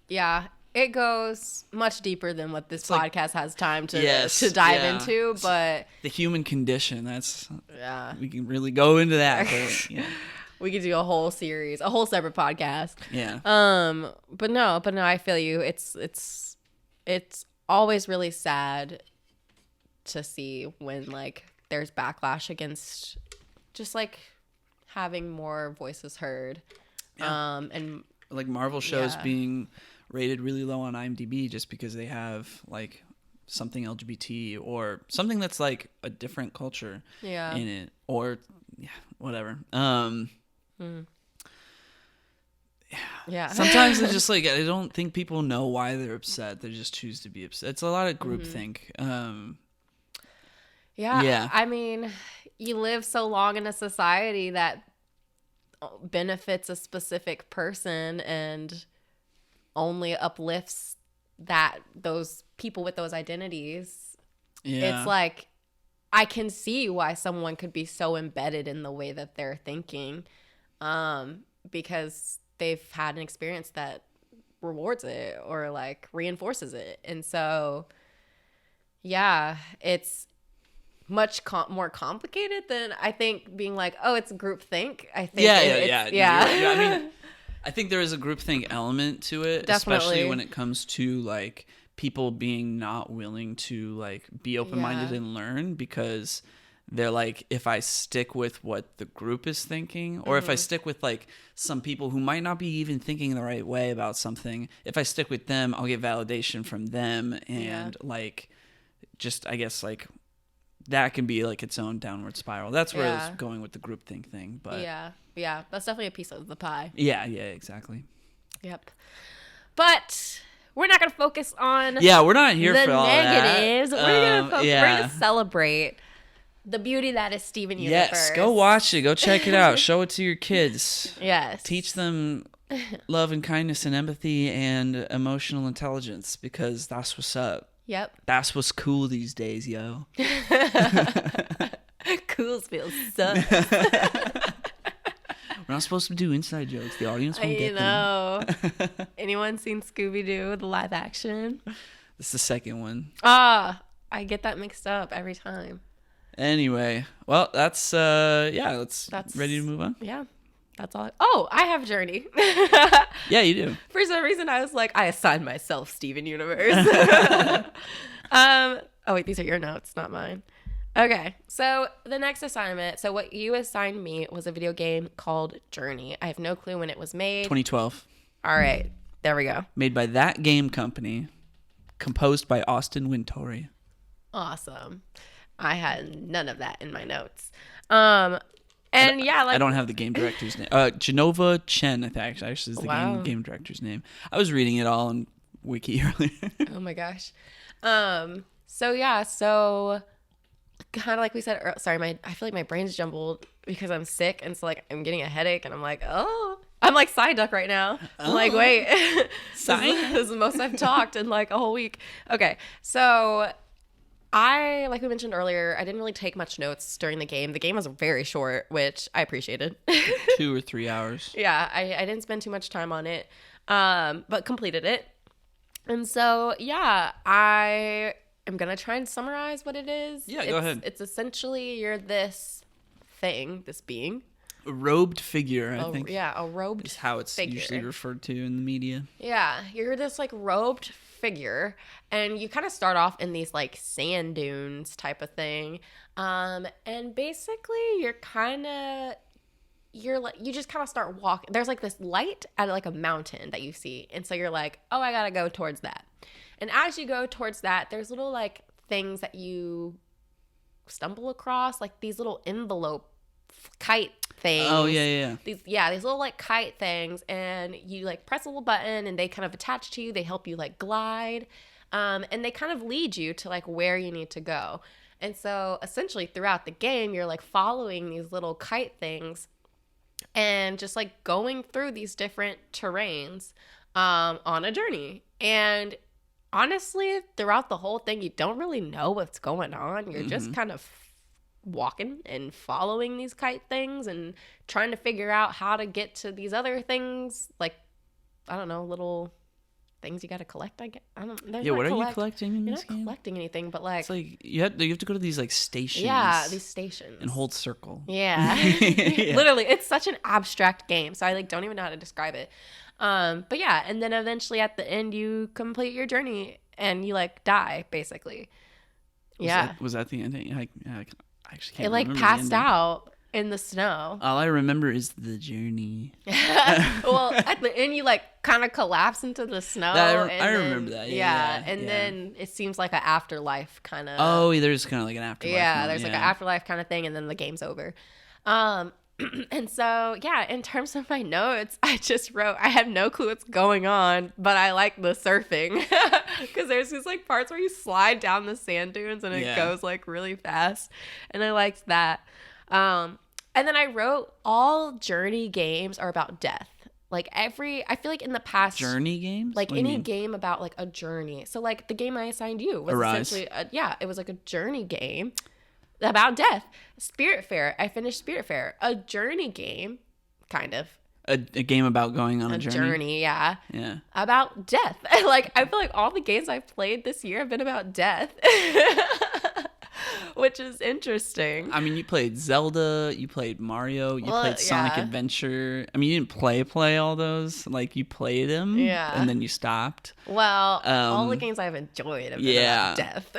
Yeah. It goes much deeper than what this podcast has time to dive into, but the human condition, we can really go into that. But, we could do a whole series, a whole separate podcast. Yeah. But no, I feel you. It's always really sad to see when like there's backlash against just like having more voices heard. And like Marvel shows being rated really low on IMDb just because they have like something LGBT or something that's like a different culture in it, or whatever. Sometimes it's just like, I don't think people know why they're upset. They just choose to be upset. It's a lot of groupthink. I mean, you live so long in a society that benefits a specific person and only uplifts those people with those identities. It's like, I can see why someone could be so embedded in the way that they're thinking, because they've had an experience that rewards it or like reinforces it. And so it's much more complicated than I think being like, oh, it's groupthink. I think I mean, I think there is a groupthink element to it, especially when it comes to like people being not willing to like be open-minded and learn, because they're like, if I stick with what the group is thinking, or if I stick with like some people who might not be even thinking the right way about something, if I stick with them, I'll get validation from them. And like, just, I guess, like, that can be like its own downward spiral. That's where I was going with the groupthink thing. But yeah, that's definitely a piece of the pie. Yeah, exactly. Yep. But we're not going to focus on we're not here the for all negatives. that. We're going to celebrate the beauty that is Steven Universe. Yes, go watch it. Go check it out. Show it to your kids. Yes. Teach them love and kindness and empathy and emotional intelligence, because that's what's up. Yep. That's what's cool these days, yo. Coolsville sucks. We're not supposed to do inside jokes. The audience won't get them. Anyone seen Scooby-Doo, the live action? This is the second one. I get that mixed up every time. Anyway, well, that's ready to move on. Yeah. That's all. I have Journey. Yeah, you do. For some reason, I was like, I assigned myself Steven Universe. Wait, these are your notes, not mine. Okay, so the next assignment. So what you assigned me was a video game called Journey. I have no clue when it was made. 2012. All right, there we go. Made by That Game Company. Composed by Austin Wintory. Awesome. I had none of that in my notes. And I don't have the game director's name. Genova Chen, I think, actually is the game director's name. I was reading it all on Wiki earlier. Oh my gosh. So kind of like we said, I feel like my brain's jumbled because I'm sick, and so like I'm getting a headache, and I'm like, I'm like Psyduck right now. I'm like, wait, this is the most I've talked in like a whole week. Okay, so like we mentioned earlier, I didn't really take much notes during the game. The game was very short, which I appreciated. 2 or 3 hours. Yeah, I didn't spend too much time on it, but completed it. And so, I am going to try and summarize what it is. Yeah, go ahead. It's essentially you're this being. A robed figure, I think. Yeah, a robed is how it's figure. usually referred to in the media. Yeah, you're this like robed figure, and you kind of start off in these like sand dunes type of thing. And basically you just kind of start walking. There's like this light at like a mountain that you see. And so you're like, oh, I got to go towards that. And as you go towards that, there's little like things that you stumble across, like these little envelope kite things. Oh, yeah. These little like kite things, and you like press a little button and they kind of attach to you. They help you like glide. And they kind of lead you to like where you need to go. And so essentially throughout the game, you're like following these little kite things and just like going through these different terrains on a journey. And honestly, throughout the whole thing, you don't really know what's going on. You're just kind of walking and following these kite things and trying to figure out how to get to these other things, like, I don't know, little things you got to collect. I don't. Yeah, what are you collecting in You're this not game? collecting anything, but like, It's like you have to go to these like stations. yeah, these stations and hold circle. Yeah. Yeah. Literally, it's such an abstract game, so I like don't even know how to describe it. But yeah, and then eventually at the end you complete your journey and you like die basically. Was that the ending? I actually can't. It like remember passed the ending. out in the snow. All I remember is the journey. Well, at the end you like kind of collapse into the snow. I remember that. Yeah. Then it seems like an afterlife kind of. Oh, there's kind of like an afterlife. Yeah, mode, there's like an afterlife kind of thing, and then the game's over. And so, yeah, in terms of my notes, I just wrote, I have no clue what's going on, but I like the surfing because there's these like parts where you slide down the sand dunes and it goes like really fast. And I liked that. And then I wrote all Journey games are about death. Like I feel like in the past Journey games, like any game about like a journey. So like the game I assigned you was Arise. essentially, it was like a journey game about death. Spiritfarer, I finished Spiritfarer. A journey game, kind of. A game about going on a journey, yeah. Yeah. About death. Like I feel like all the games I've played this year have been about death. Which is interesting. I mean, you played Zelda, you played Mario, you played Sonic Adventure. I mean, you didn't play all those. Like, you played them, and then you stopped. Well, all the games I've enjoyed have been about death.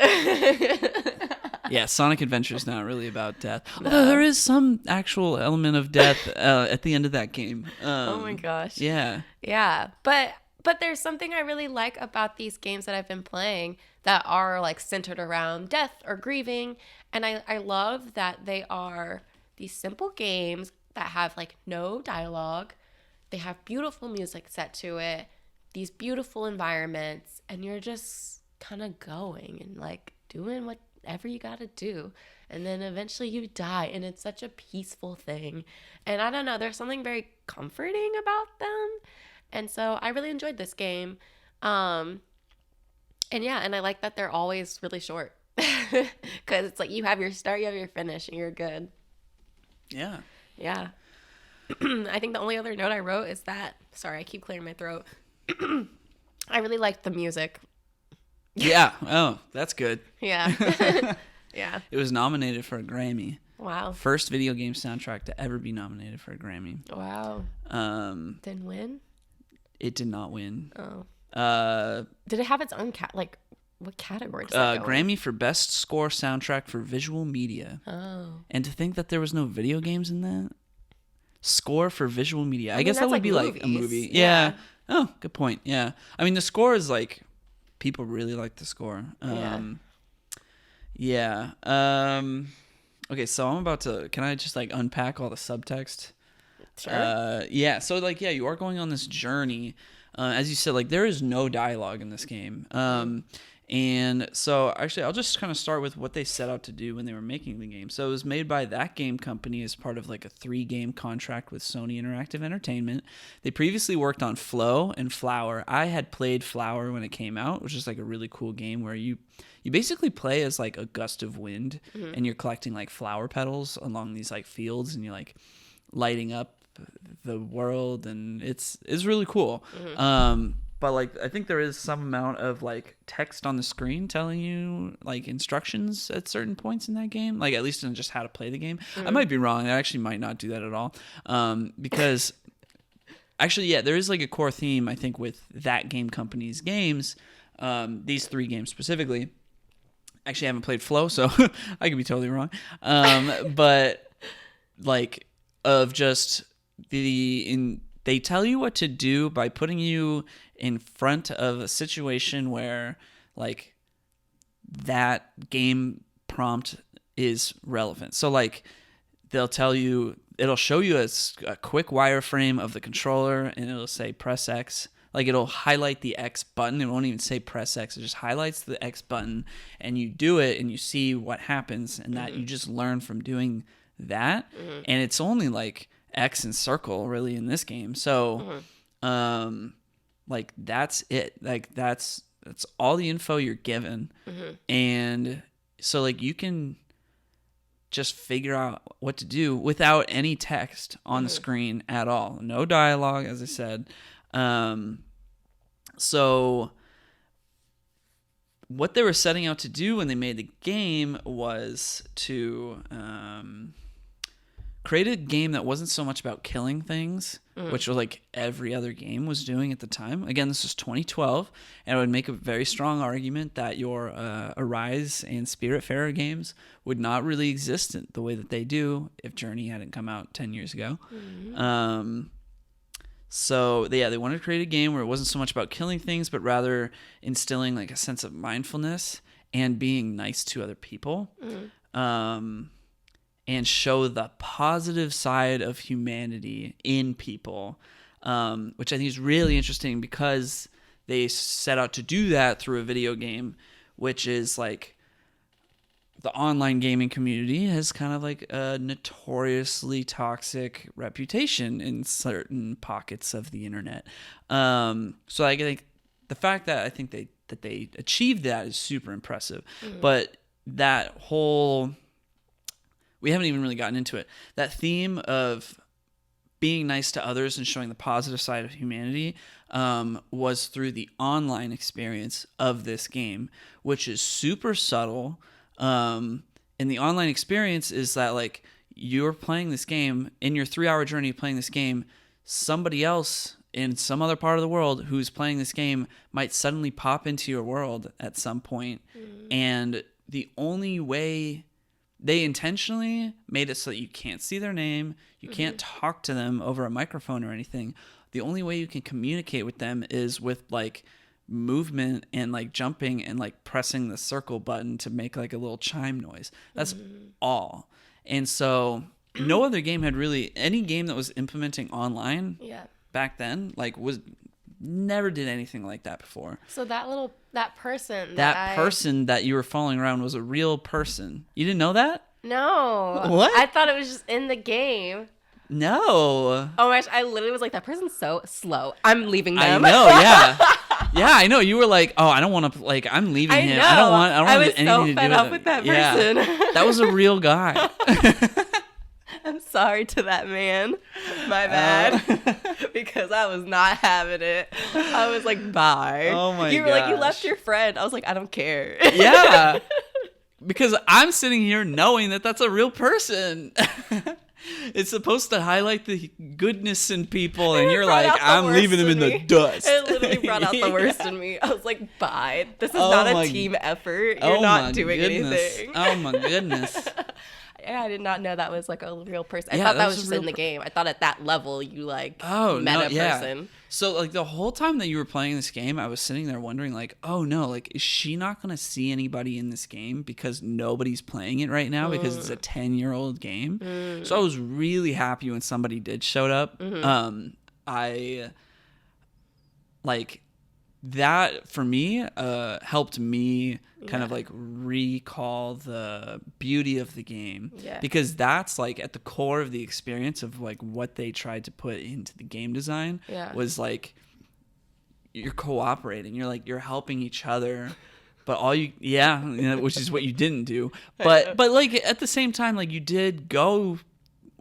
Yeah, Sonic Adventure is not really about death. Although there is some actual element of death at the end of that game. Oh my gosh. Yeah. Yeah, but there's something I really like about these games that I've been playing that are like centered around death or grieving, and I love that they are these simple games that have like no dialogue. They have beautiful music set to it, these beautiful environments, and you're just kind of going and like doing whatever you got to do. And then eventually you die, and it's such a peaceful thing. And I don't know, there's something very comforting about them. And so I really enjoyed this game. And yeah, and I like that they're always really short. Because it's like you have your start, you have your finish, and you're good. Yeah. Yeah. I think the only other note I wrote is that, sorry, I keep clearing my throat. I really liked the music. Yeah. Oh, that's good. Yeah. Yeah. It was nominated for a Grammy. Wow. First video game soundtrack to ever be nominated for a Grammy. Wow. Didn't win? It did not win. Oh. Did it have its own what category does that go in? Grammy for Best Score Soundtrack for Visual Media. Oh. And to think that there was no video games in that? Score for visual media. I mean, guess that that's would like be like a movies. movie. Yeah. Oh, good point. Yeah. I mean, the score is like, people really like the score. Yeah. Okay, so I'm about to, can I just like unpack all the subtext? Sure. Yeah. So like, yeah, you are going on this journey. As you said, like there is no dialogue in this game. And so actually I'll just kind of start with what they set out to do when they were making the game. So it was made by That Game Company as part of like a 3-game contract with Sony Interactive Entertainment. They previously worked on Flow and Flower. I had played Flower when it came out, which is like a really cool game where you basically play as like a gust of wind and you're collecting like flower petals along these like fields and you're like lighting up the world, and it's really cool. But like I think there is some amount of like text on the screen telling you like instructions at certain points in that game, like at least in just how to play the game. I might be wrong. I actually might not do that at all, because actually, yeah, there is like a core theme I think with That Game Company's games, these 3 games specifically. Actually, I haven't played Flow, so I could be totally wrong. But like of just they tell you what to do by putting you in front of a situation where like that game prompt is relevant. So like they'll tell you, it'll show you a quick wireframe of the controller and it'll say press X. Like it'll highlight the X button. It won't even say press X. It just highlights the X button and you do it and you see what happens, and that you just learn from doing that. And it's only like X and circle really in this game. So like that's it. Like that's all the info you're given. And so like you can just figure out what to do without any text on the screen at all. No dialogue, as I said. So what they were setting out to do when they made the game was to create a game that wasn't so much about killing things, which was like every other game was doing at the time. Again, this was 2012, and I would make a very strong argument that your Arise and Spiritfarer games would not really exist in the way that they do if Journey hadn't come out 10 years ago. So they wanted to create a game where it wasn't so much about killing things, but rather instilling like a sense of mindfulness and being nice to other people. And show the positive side of humanity in people, which I think is really interesting because they set out to do that through a video game, which is like the online gaming community has kind of like a notoriously toxic reputation in certain pockets of the internet. So I think the fact that I think they achieved that is super impressive. But that whole... we haven't even really gotten into it. That theme of being nice to others and showing the positive side of humanity was through the online experience of this game, which is super subtle. And the online experience is that like you're playing this game in your 3-hour journey of playing this game, somebody else in some other part of the world who's playing this game might suddenly pop into your world at some point and the only way they intentionally made it so that you can't see their name, you can't talk to them over a microphone or anything. The only way you can communicate with them is with like movement and like jumping and like pressing the circle button to make like a little chime noise. That's all. And so no other game had really, any game that was implementing online back then, like was never did anything like that before. So that person that you were following around was a real person. You didn't know that? No. What? I thought it was just in the game. No. Oh my gosh, I literally was like, that person's so slow. I'm leaving them. I know, yeah. Yeah, I know. You were like, oh, I don't want to, like, I'm leaving him. I don't want anything to do with it. I was so fed up with that person. Yeah. That was a real guy. I'm sorry to that man. My bad. Because I was not having it. I was like, bye. Oh my You were like, you gosh. left your friend. I was like, I don't care. Yeah. Because I'm sitting here knowing that that's a real person. It's supposed to highlight the goodness in people, and you're like, I'm leaving them in the dust. It literally brought out the worst in me. I was like, bye. This is not a team effort. You're not doing anything. Oh my goodness. Yeah, I did not know that was like a real person. I Yeah, thought that that was was a just real in the game. I thought at that level you like Oh, met no, a yeah. person. So like the whole time that you were playing this game, I was sitting there wondering like, oh no, like is she not going to see anybody in this game because nobody's playing it right now because it's a 10-year-old game. So I was really happy when somebody did showed up. I like that for me helped me kind of like recall the beauty of the game because that's like at the core of the experience of like what they tried to put into the game design was like you're cooperating, you're helping each other, but all you know, which is what you didn't do, but like at the same time, like you did go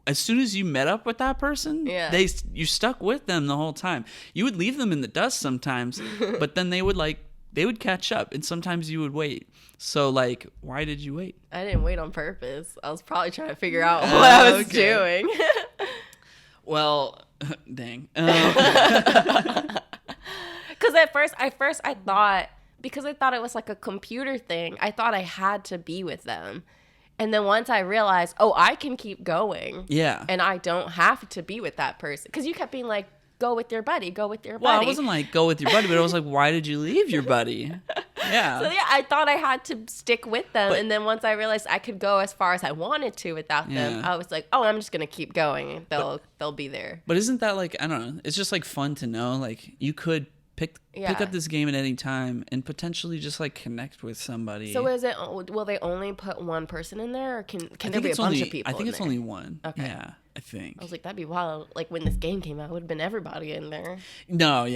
as soon as you met up with that person, you stuck with them the whole time. You would leave them in the dust sometimes, but then they would catch up, and sometimes you would wait. So, like, why did you wait? I didn't wait on purpose. I was probably trying to figure out what I was doing. Well, dang. Because at first I thought, because I thought it was like a computer thing, I thought I had to be with them. And then once I realized, oh, I can keep going. Yeah. And I don't have to be with that person. Because you kept being like, go with your buddy, go with your buddy. Well, I wasn't like, go with your buddy, but I was like, why did you leave your buddy? Yeah. So, I thought I had to stick with them. And then once I realized I could go as far as I wanted to without them, I was like, oh, I'm just going to keep going. They'll be there. But isn't that like, I don't know, it's just like fun to know, like, you could pick up this game at any time and potentially just like connect with somebody. So will they only put one person in there, or can there be a bunch of people? I think it's there? only one. Okay. Yeah, I think. I was like, that'd be wild. Like when this game came out, it would have been everybody in there. No, not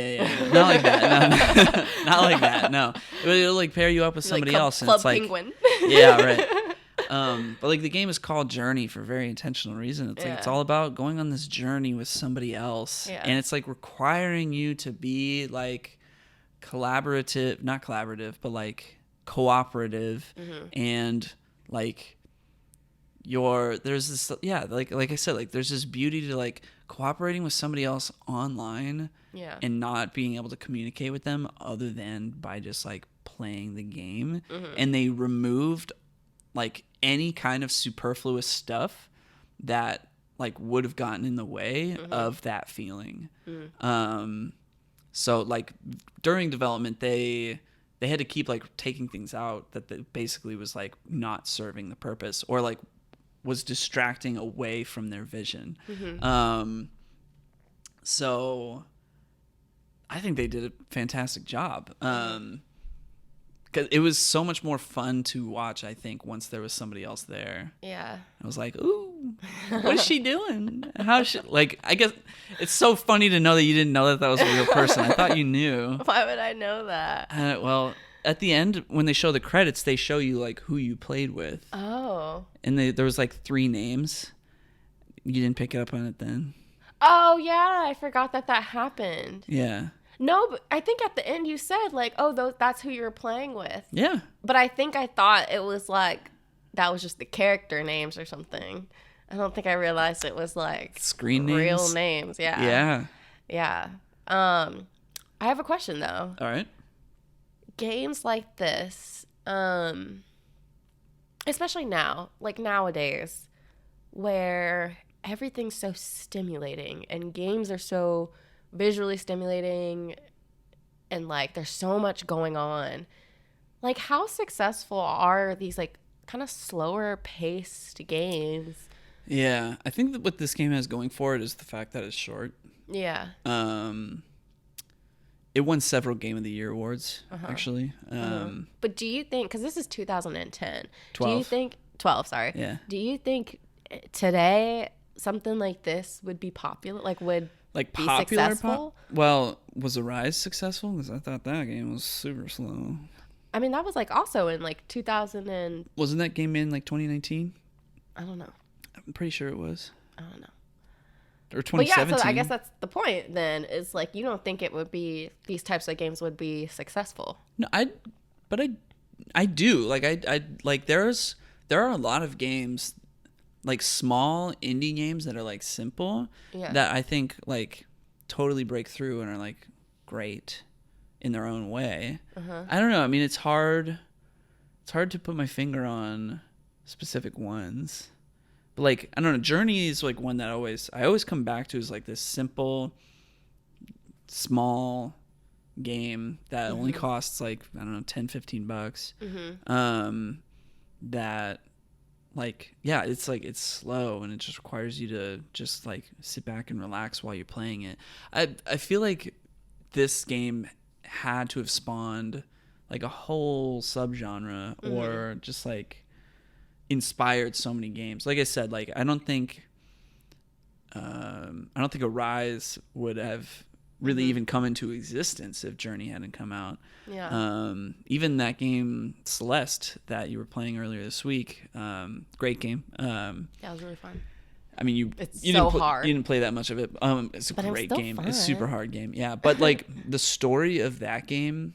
like that. No, not like that. No, it'll like pair you up with somebody else, and Club it's like Penguin. Yeah, right. But like the game is called Journey for a very intentional reason. It's like it's all about going on this journey with somebody else, and it's like requiring you to be like not collaborative, but like cooperative, and like there's this like I said, like there's this beauty to like cooperating with somebody else online, and not being able to communicate with them other than by just like playing the game, and they removed like any kind of superfluous stuff that like would have gotten in the way of that feeling. So like during development, they had to keep like taking things out that basically was like not serving the purpose or like was distracting away from their vision. So I think they did a fantastic job. Because it was so much more fun to watch, I think, once there was somebody else there. Yeah. I was like, ooh, what is she doing? Like, I guess it's so funny to know that you didn't know that was a real person. I thought you knew. Why would I know that? Well, at the end, when they show the credits, they show you, like, who you played with. Oh. And there was, like, 3 names. You didn't pick up on it then? Oh, yeah. I forgot that happened. Yeah. No, but I think at the end you said, like, oh, that's who you were playing with. Yeah. But I thought it was, like, that was just the character names or something. I don't think I realized it was, like, screen names? Real names, yeah. Yeah. Yeah. I have a question, though. All right. Games like this, especially now, like nowadays, where everything's so stimulating and games are so visually stimulating and like there's so much going on. Like, how successful are these like kind of slower paced games? Yeah, I think that what this game has going for it is the fact that it's short. Yeah. It won several Game of the Year awards, actually. But do you think, because this is 2010, 12. do you think, 12, sorry. Yeah. Do you think today something like this would be popular? Like, would Like be popular successful? Well, was Arise successful? Because I thought that game was super slow. I mean, that was like also in like 2000 and, Wasn't that game in like 2019? I don't know. I'm pretty sure it was. I don't know. Or But yeah, 2017. so I guess that's the point then, is like, you don't think it would be, these types of games would be successful. No, I do. Like I like there are a lot of games, like small indie games that are like simple, Yeah. that I think like totally break through and are like great in their own way. I don't know. I mean, it's hard to put my finger on specific ones. But like, I don't know, Journey is like one that I always come back to, is like this simple, small game that only costs like, I don't know, $10-15. That like, yeah, it's like, it's slow and it just requires you to just like sit back and relax while you're playing it. I feel like this game had to have spawned like a whole subgenre, or just like inspired so many games. Like I said, like I don't think Arise would have really even come into existence if Journey hadn't come out. Yeah. Even that game Celeste that you were playing earlier this week, great game. That was really fun. I mean, you It's you so didn't hard. You didn't play that much of it. It's a But it was great still game. fun. It's a super hard game. Yeah, but like the story of that game,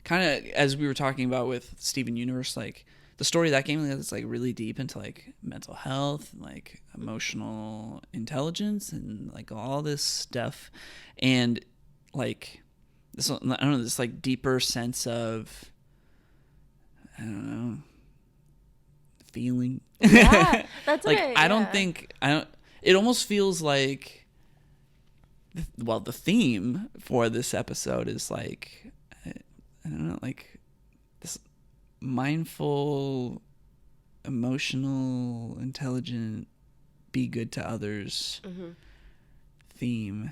kind of as we were talking about with Steven Universe, like the story of that game is like really deep into like mental health, and, like emotional intelligence, and like all this stuff, and like this, I don't know, this like deeper sense of, I don't know, feeling. Yeah, that's Like it. I don't yeah. think it almost feels like, well, the theme for this episode is like, I don't know, like this mindful, emotional, intelligent, be good to others theme.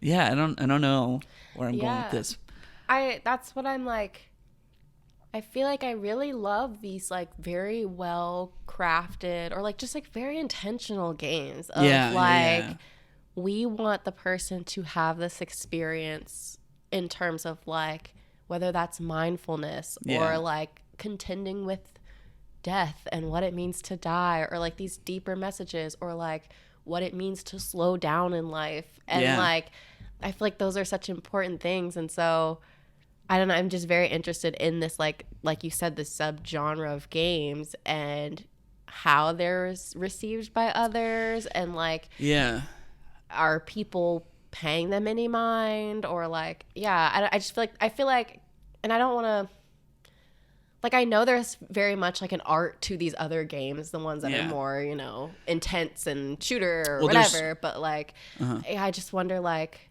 Yeah, I don't know where I'm going with this. That's what I'm like. I feel like I really love these like very well crafted or like just like very intentional games of Yeah. we want the person to have this experience in terms of like whether that's mindfulness Yeah. or like contending with death and what it means to die, or like these deeper messages, or like what it means to slow down in life. And Yeah. like I feel like those are such important things. And so I don't know, I'm just very interested in this like you said, this subgenre of games and how they're received by others, and like Yeah. are people paying them any mind, or like I just feel like and I don't want to, like, I know there's very much like an art to these other games, the ones that Yeah. are more, you know, intense and shooter or Well, there's- whatever, but like I just wonder, like,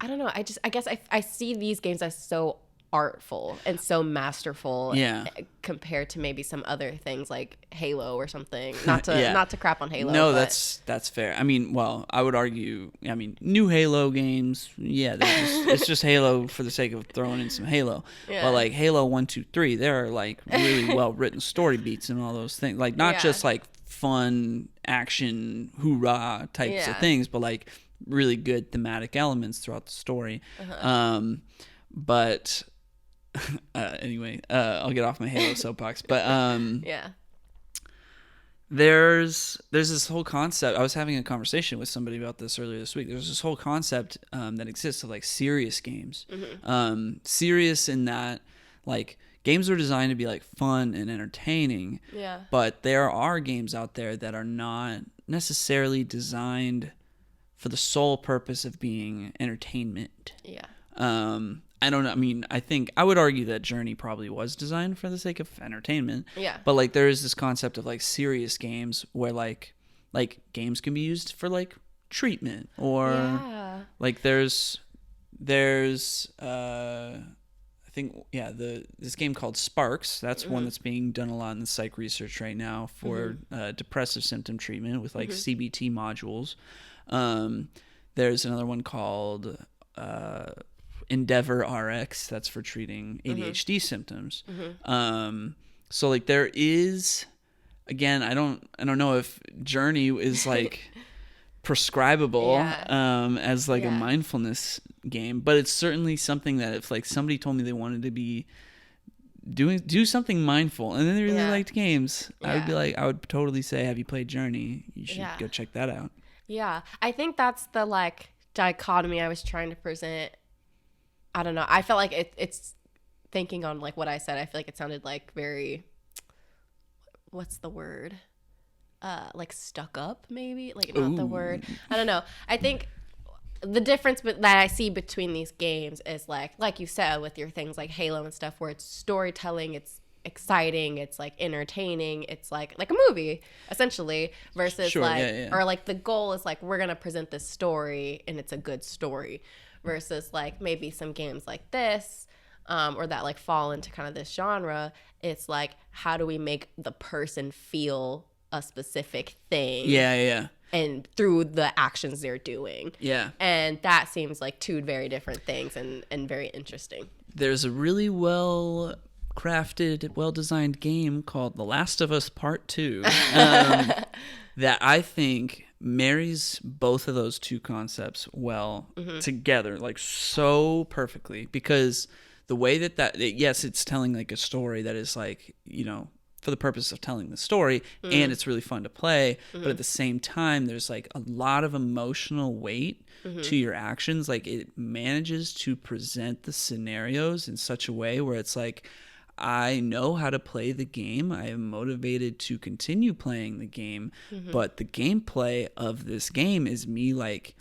I don't know, I guess I see these games as so artful and so masterful, Yeah. compared to maybe some other things like Halo or something. Not to Yeah. not to crap on Halo. No, but that's fair. I mean, well, I would argue. I mean, new Halo games, yeah, it's just Halo for the sake of throwing in some Halo. Yeah. But like Halo 1, 2, 3, there are like really well written story beats and all those things. Like not Yeah. just like fun action hoorah types of Yeah. things, but like really good thematic elements throughout the story. But anyway, I'll get off my Halo soapbox. But yeah. there's this whole concept. I was having a conversation with somebody about this earlier this week. There's this whole concept that exists of like serious games. Serious in that like games are designed to be like fun and entertaining. Yeah. But there are games out there that are not necessarily designed for the sole purpose of being entertainment. Yeah. I don't know. I mean, I think I would argue that Journey probably was designed for the sake of entertainment. Yeah. But like there is this concept of like serious games where like games can be used for like treatment or Yeah. like there's I think this game called Sparks. That's one that's being done a lot in the psych research right now for depressive symptom treatment with like CBT modules. There's another one called Endeavor RX. That's for treating ADHD symptoms. So like there is, again, I don't know if Journey is like prescribable as like a mindfulness game, but it's certainly something that if like somebody told me they wanted to be do something mindful and then they really liked games, I would be like, I would totally say, have you played Journey? You should go check that out. Yeah, I think that's the like dichotomy I was trying to present. I don't know. I felt like it's thinking on like what I said. I feel like it sounded like very, what's the word? Like stuck up, maybe, like not the word. I don't know. I think the difference that I see between these games is like you said, with your things like Halo and stuff, where it's storytelling, it's exciting, it's like entertaining, it's like a movie essentially, versus or like the goal is like we're gonna present this story and it's a good story, versus like maybe some games like this or that like fall into kind of this genre. It's like, how do we make the person feel a specific thing and through the actions they're doing, and that seems like two very different things and very interesting. There's a really well crafted, well designed game called The Last of Us Part 2 that I think marries both of those two concepts well together, like so perfectly, because the way yes, it's telling like a story that is like, you know, for the purpose of telling the story, and it's really fun to play, but at the same time there's like a lot of emotional weight to your actions. Like it manages to present the scenarios in such a way where it's like, I know how to play the game, I am motivated to continue playing the game, but the gameplay of this game is me like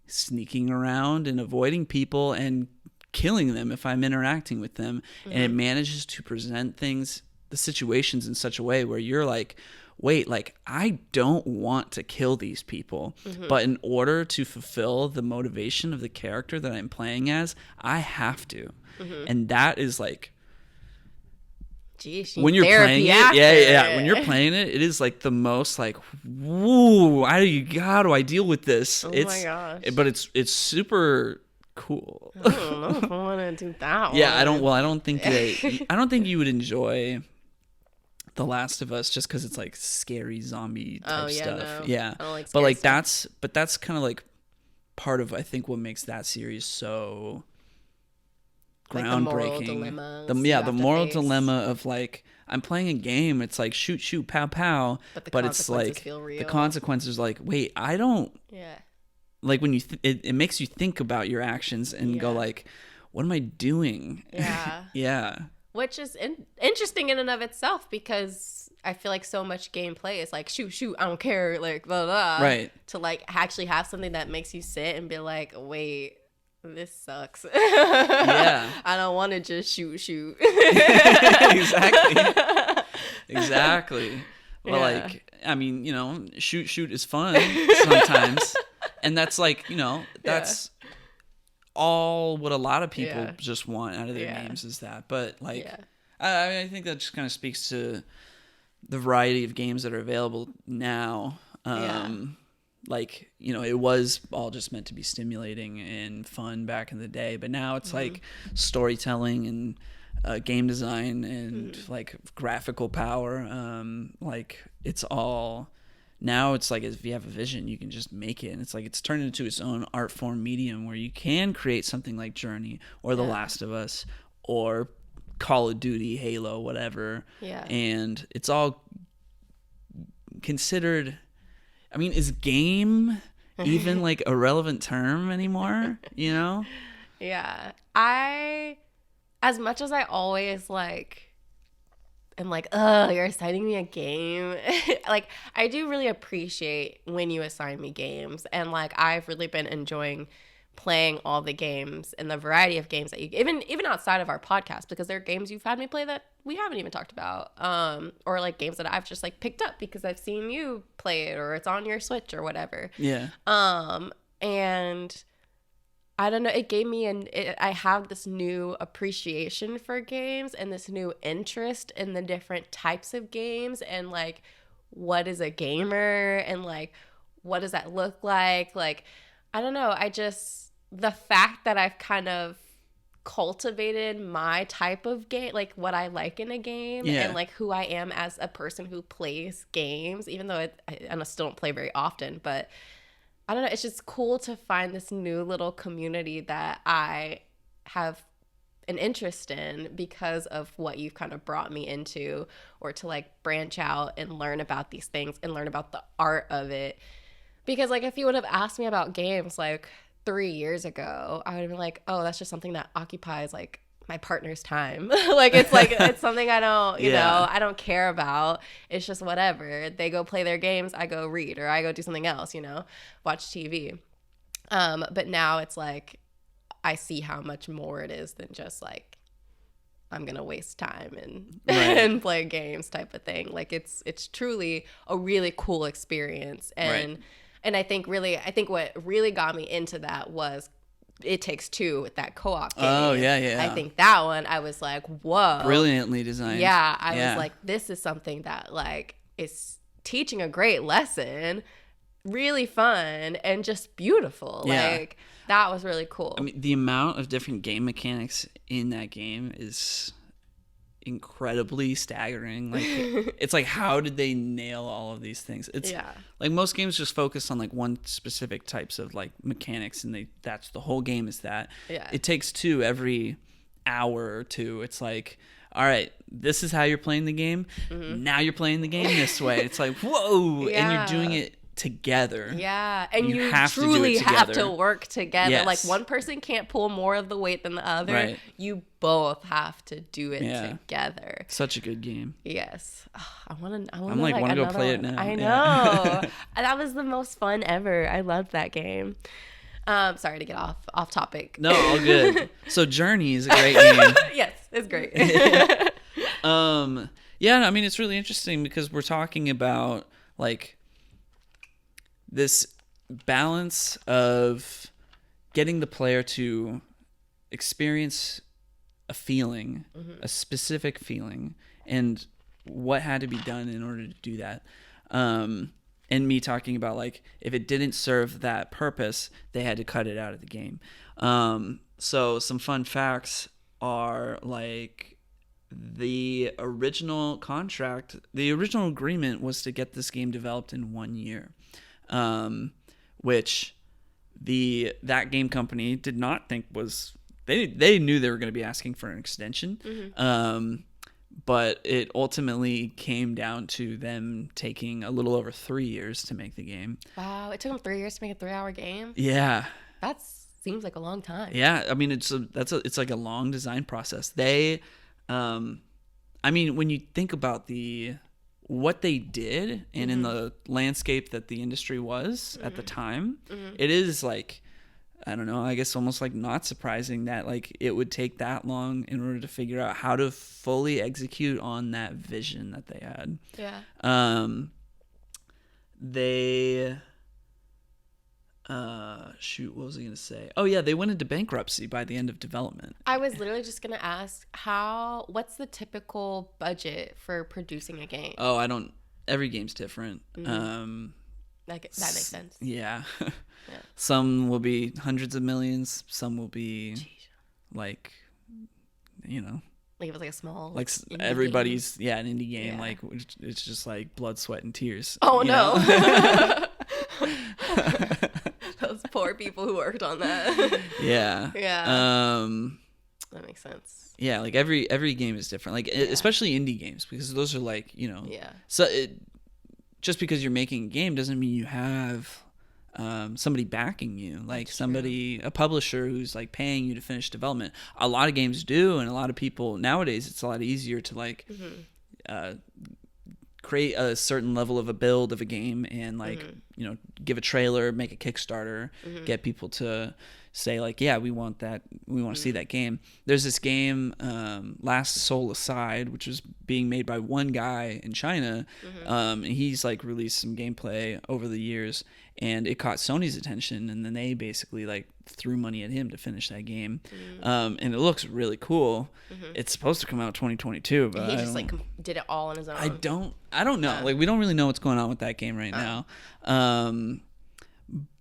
sneaking around and avoiding people and killing them if I'm interacting with them, and it manages to present the situations in such a way where you're like, wait, like I don't want to kill these people, but in order to fulfill the motivation of the character that I'm playing as, I have to. And that is like, geez, when you're playing it, when you're playing it, it is like the most like, woo, how do I deal with this? My gosh. But it's super cool. I don't know if I want to do that one. I don't think you would enjoy The Last of Us just because it's like scary zombie type stuff. No. I don't like but like stuff. that's kind of like part of, I think, what makes that series so groundbreaking. The moral dilemma of like, I'm playing a game, it's like shoot pow pow, but it's like the consequences, like, wait, I don't like when you it makes you think about your actions and go like, what am I doing? Which is interesting in and of itself, because I feel like so much gameplay is like shoot, I don't care, like blah blah. Right. To like actually have something that makes you sit and be like, wait, this sucks. I don't want to just shoot. Exactly. Well, like, I mean, you know, shoot is fun sometimes, and that's like, you know, that's all what a lot of people just want out of their games is that. But like, I think that just kind of speaks to the variety of games that are available now. Like, you know, it was all just meant to be stimulating and fun back in the day, but now it's like storytelling and game design and like graphical power. Like it's all now, it's like, if you have a vision, you can just make it, and it's like it's turned into its own art form medium where you can create something like Journey or The Last of Us or Call of Duty, Halo, whatever. And it's all considered, I mean, is game even like a relevant term anymore, you know? As much as I always like am like, oh, you're assigning me a game. Like, I do really appreciate when you assign me games. And like, I've really been enjoying playing all the games and the variety of games that you even outside of our podcast, because there are games you've had me play that we haven't even talked about, or like games that I've just like picked up because I've seen you play it or it's on your Switch or whatever. Yeah. And I don't know, it gave me I have this new appreciation for games and this new interest in the different types of games and like what is a gamer and like what does that look like? Like, I don't know, the fact that I've kind of cultivated my type of game, like what I like in a game, and like who I am as a person who plays games, even though I still don't play very often, but I don't know, it's just cool to find this new little community that I have an interest in because of what you've kind of brought me into, or to like branch out and learn about these things and learn about the art of it. Because like if you would have asked me about games like 3 years ago, I would have been like, oh, that's just something that occupies like my partner's time. It's something I don't, you know, I don't care about. It's just whatever. They go play their games, I go read, or I go do something else, you know, watch TV. But now it's like, I see how much more it is than just like, I'm going to waste time and and play games type of thing. Like it's truly a really cool experience. And I think what really got me into that was It Takes Two with that co-op game. Oh, yeah. I think that one, I was like, whoa. Brilliantly designed. Yeah, I was like, this is something that like is teaching a great lesson, really fun, and just beautiful. Yeah. Like, that was really cool. I mean, the amount of different game mechanics in that game is incredibly staggering. Like, it's like, how did they nail all of these things? It's like most games just focus on like one specific types of like mechanics, and that's the whole game is that. Yeah. It Takes Two, every hour or two, it's like, all right, this is how you're playing the game. Mm-hmm. Now you're playing the game this way. It's like, whoa, and you're doing it together. Yeah, and you truly have to work together. Yes. Like, one person can't pull more of the weight than the other. Right. You both have to do it together. Such a good game. Yes. Oh, I want to go play it now. I know. That was the most fun ever. I loved that game. Sorry to get off topic. No, all good. So Journey is a great game. Yes, it's great. I mean, it's really interesting because we're talking about like this balance of getting the player to experience a feeling, a specific feeling, and what had to be done in order to do that. And me talking about like, if it didn't serve that purpose, they had to cut it out of the game. So some fun facts are like, the original agreement was to get this game developed in 1 year. Which that game company did not think was, they knew they were going to be asking for an extension. Mm-hmm. But it ultimately came down to them taking a little over 3 years to make the game. Wow, it took them 3 years to make a 3-hour game? Yeah. That seems like a long time. Yeah, I mean, it's like a long design process. They, I mean, when you think about what they did and in the landscape that the industry was at the time, it is like, I don't know, I guess almost like not surprising that like it would take that long in order to figure out how to fully execute on that vision that they had. Yeah. What was I going to say? Oh yeah, they went into bankruptcy by the end of development. I was literally just going to ask, what's the typical budget for producing a game? Oh, every game's different. That makes sense. Yeah. Some will be hundreds of millions. Some will be like, you know, like it was like a small, like everybody's game. An indie game. Yeah. Like it's just like blood, sweat, and tears. Oh no. Those poor people who worked on that. Yeah. That makes sense. Yeah, like every game is different. Like especially indie games, because those are like, you know. Yeah. So just because you're making a game doesn't mean you have somebody backing you, like a publisher who's like paying you to finish development. A lot of games do, and a lot of people nowadays, it's a lot easier to like create a certain level of a build of a game and like give a trailer, make a Kickstarter, get people to say like, yeah, we want that, we want to see that game. There's this game, Last Soul Aside, which was being made by one guy in China, and he's like released some gameplay over the years, and it caught Sony's attention, and then they basically like threw money at him to finish that game, and it looks really cool. It's supposed to come out 2022, but he just like did it all on his own. I don't know. Like, we don't really know what's going on with that game right now.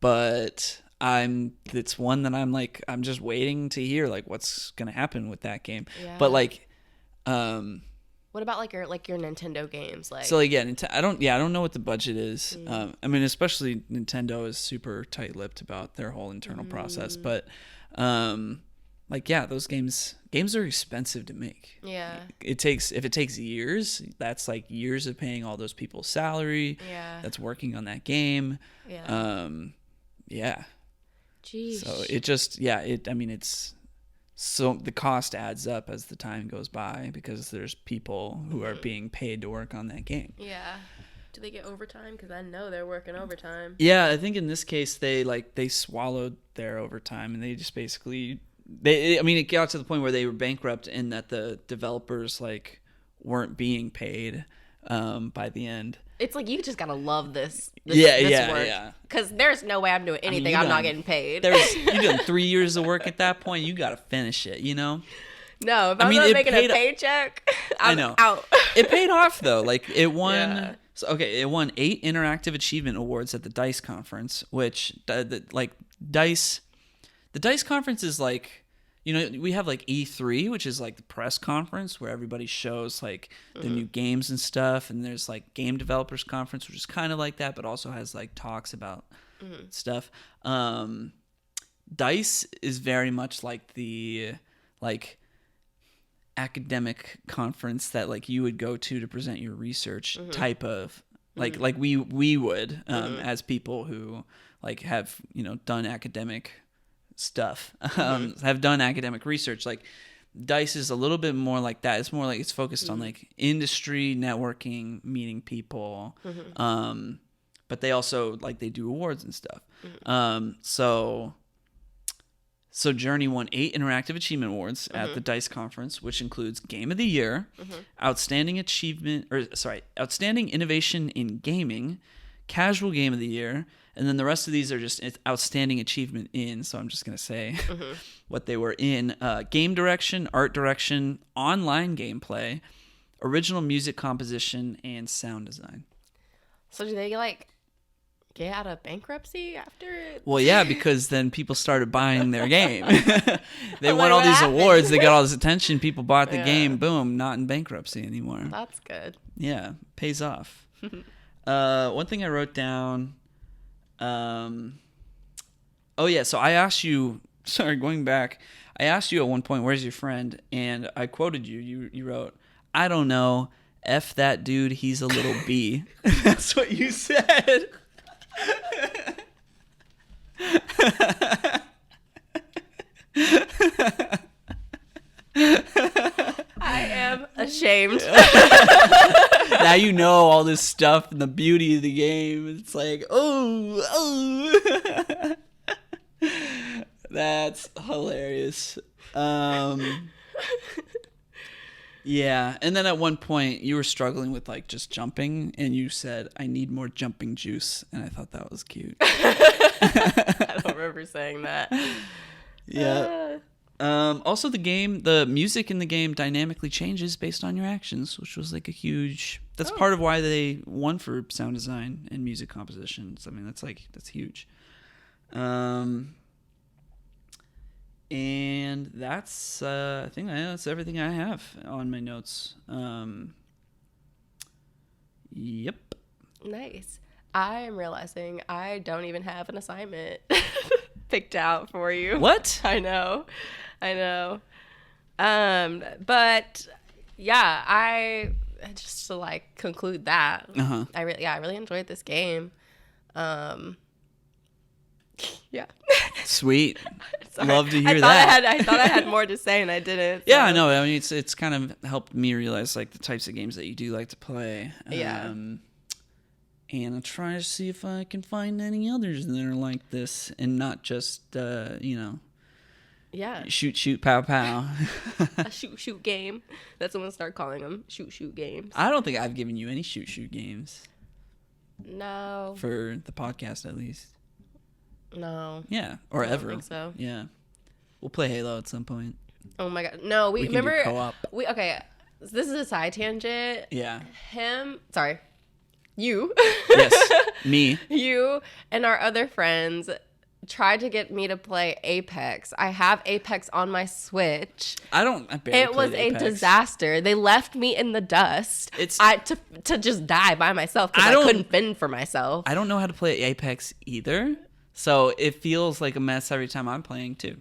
But it's one that I'm just waiting to hear like what's gonna happen with that game. Yeah. But like, what about like your Nintendo games? Like, so like, yeah, I don't know what the budget is. I mean, especially Nintendo is super tight-lipped about their whole internal process. But like, yeah, those games are expensive to make. Yeah. If it takes years, that's like years of paying all those people's salary. Yeah. That's working on that game. Yeah. Yeah. Jeez. So it just, it's so the cost adds up as the time goes by because there's people who are being paid to work on that game. Yeah. Do they get overtime? Because I know they're working overtime. Yeah, I think in this case they swallowed their overtime and they just basically it got to the point where they were bankrupt and that the developers like weren't being paid by the end. It's like you just gotta love this work. Yeah. Because there's no way I'm doing anything I'm not getting paid. You done 3 years of work at that point. You gotta finish it. No, if I'm not making a paycheck, I'm out. It paid off though. Like it won. Yeah. So, okay, it won 8 interactive achievement awards at the DICE conference, which the DICE conference is like, we have like E3, which is like the press conference where everybody shows like the new games and stuff. And there's like Game Developers Conference, which is kind of like that, but also has like talks about stuff. DICE is very much like the like academic conference that like you would go to present your research type of like we would as people who like have done academic stuff, have done academic research. Like DICE is a little bit more like that. It's more like it's focused on like industry networking, meeting people, but they also like they do awards and stuff. So Journey won 8 interactive achievement awards at the DICE conference, which includes Game of the Year, Outstanding Innovation in Gaming, Casual Game of the Year, and then the rest of these are just Outstanding Achievement in, so I'm just going to say what they were in. Game Direction, Art Direction, Online Gameplay, Original Music Composition, and Sound Design. So do they like get out of bankruptcy after it? Well, yeah, because then people started buying their game. They won all these awards. They got all this attention. People bought the game. Boom, not in bankruptcy anymore. That's good. Yeah, pays off. One thing I wrote down. So I asked you. Sorry, going back. I asked you at one point, "Where's your friend?" And I quoted you. You wrote, "I don't know. F that dude. He's a little B." That's what you said. I am ashamed. Now you know all this stuff and the beauty of the game. It's like, oh. That's hilarious. Yeah, and then at one point you were struggling with like just jumping, and you said, "I need more jumping juice," and I thought that was cute. I don't remember saying that. Yeah. Also, the music in the game dynamically changes based on your actions, which was like a huge. That's part of why they won for sound design and music compositions. I mean, that's huge. And that's I think that's everything I have on my notes. Yep. Nice. I am realizing I don't even have an assignment picked out for you. What? I know. But yeah, I just to like conclude that. I really enjoyed this game. Yeah. Sweet. Love to hear that. I thought I had more to say and I didn't. So. Yeah, I know. I mean, it's kind of helped me realize like the types of games that you do like to play. Yeah. and I'll try to see if I can find any others that are like this and not just, Yeah. shoot, pow, pow. A shoot game. That's what I'm going to start calling them. Shoot games. I don't think I've given you any shoot games No. for the podcast, at least. No. Yeah, or I don't ever. think so. Yeah. We'll play Halo at some point. Oh my god. No, we We can do remember co-op. okay. This is a side tangent. Yeah. You. Yes. Me. You and our other friends tried to get me to play Apex. I have Apex on my Switch. I barely It was played a Apex. disaster. They left me in the dust. It's- to just die by myself because I I don't- couldn't fend for myself. I don't know how to play Apex either, so it feels like a mess every time I'm playing too.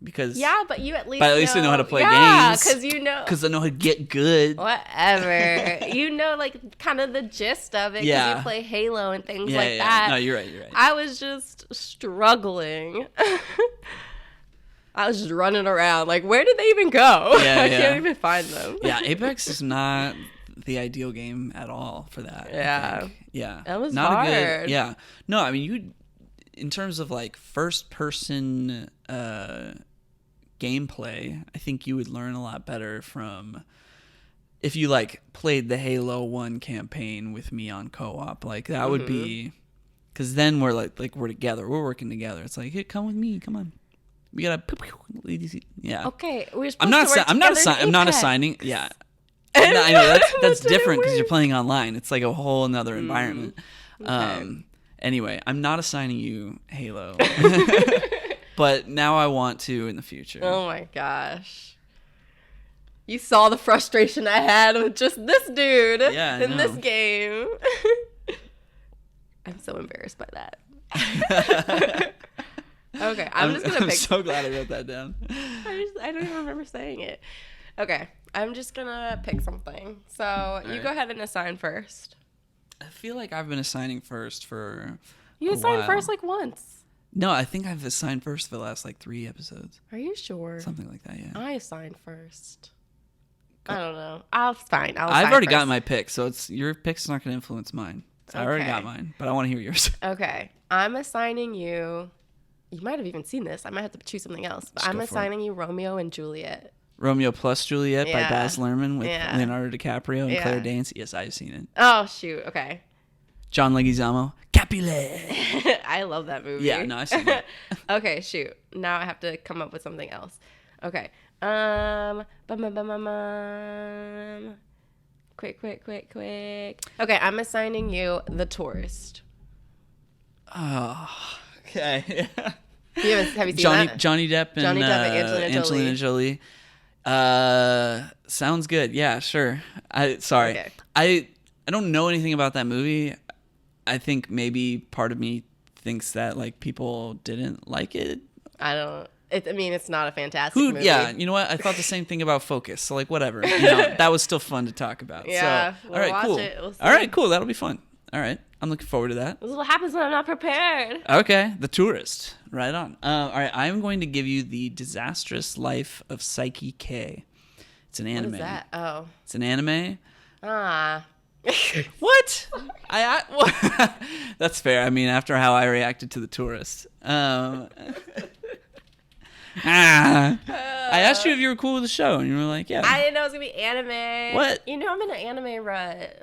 Because Yeah, but you at least But at least I know how to play yeah, games. because you know. because I know how to get good. Whatever. You know, like, kind of the gist of it because Yeah. you play Halo and things Yeah, like yeah. that. No, you're right. I was just struggling. I was just running around. Like, where did they even go? Yeah, I yeah. can't even find them. Yeah, Apex is not the ideal game at all for that. I Yeah. think. Yeah. That was not a hard. good. Yeah. No, I mean in terms of like first person gameplay, I think you would learn a lot better from if you like played the Halo 1 campaign with me on co-op. Like that would be cuz then we're like we're together. We're working together. It's like, "Hey, come with me. Come on." We got to yeah. Okay, we're supposed I'm not to work I'm not together in I'm not Apex. assigning. Yeah. I know that's That's different because weird. you're playing online. It's like a whole another environment. Anyway, I'm not assigning you Halo, but now I want to in the future. Oh my gosh. You saw the frustration I had with just this dude Yeah, I in this know. game. I'm so embarrassed by that. Okay, I'm just gonna I'm pick. so glad I wrote that down. I don't even remember saying it. Okay, I'm just gonna pick something. So you right. go ahead and assign first. I feel like I've been assigning first for. You a assigned while. first like once. No, I think I've assigned first for the last like 3 episodes, Are you sure? something like that. Yeah. I assigned first. I don't know. It's fine. I've already got my pick, so it's your pick's not going to influence mine. So I already Okay. got mine, but I want to hear yours. Okay, I'm assigning you. You might have even seen this. I might have to choose something else. But Just I'm go for it. assigning you Romeo and Juliet. Romeo plus Juliet by Yeah. Baz Luhrmann with Yeah. Leonardo DiCaprio and Yeah. Claire Danes. Yes, I've seen it. Oh shoot. Okay. John Leguizamo, Capulet. I love that movie. Yeah, no, I've seen it. Okay, shoot. Now I have to come up with something else. Okay. Quick. Okay, I'm assigning you The Tourist. Oh, okay. Have you seen that? Johnny Depp and, Johnny Depp and Angelina Jolie. Sounds good. Yeah, sure. Sorry. Okay. I don't know anything about that movie. I think maybe part of me thinks that like people didn't like it. It's not a fantastic Who? movie. Yeah, you know what? I thought the same thing about Focus. So like, whatever. You know, that was still fun to talk about. Yeah, So, we'll all right, watch cool. it. We'll see. All right, cool. That'll be fun. All right, I'm looking forward to that. This is what happens when I'm not prepared. Okay, The Tourist. Right on. All right, I'm going to give you The Disastrous Life of Psyche K. It's an anime. What is that? Oh. It's an anime. Ah. What? That's fair. I mean, after how I reacted to The Tourist. I asked you if you were cool with the show, and you were like, yeah. I didn't know it was going to be anime. What? You know I'm in an anime rut.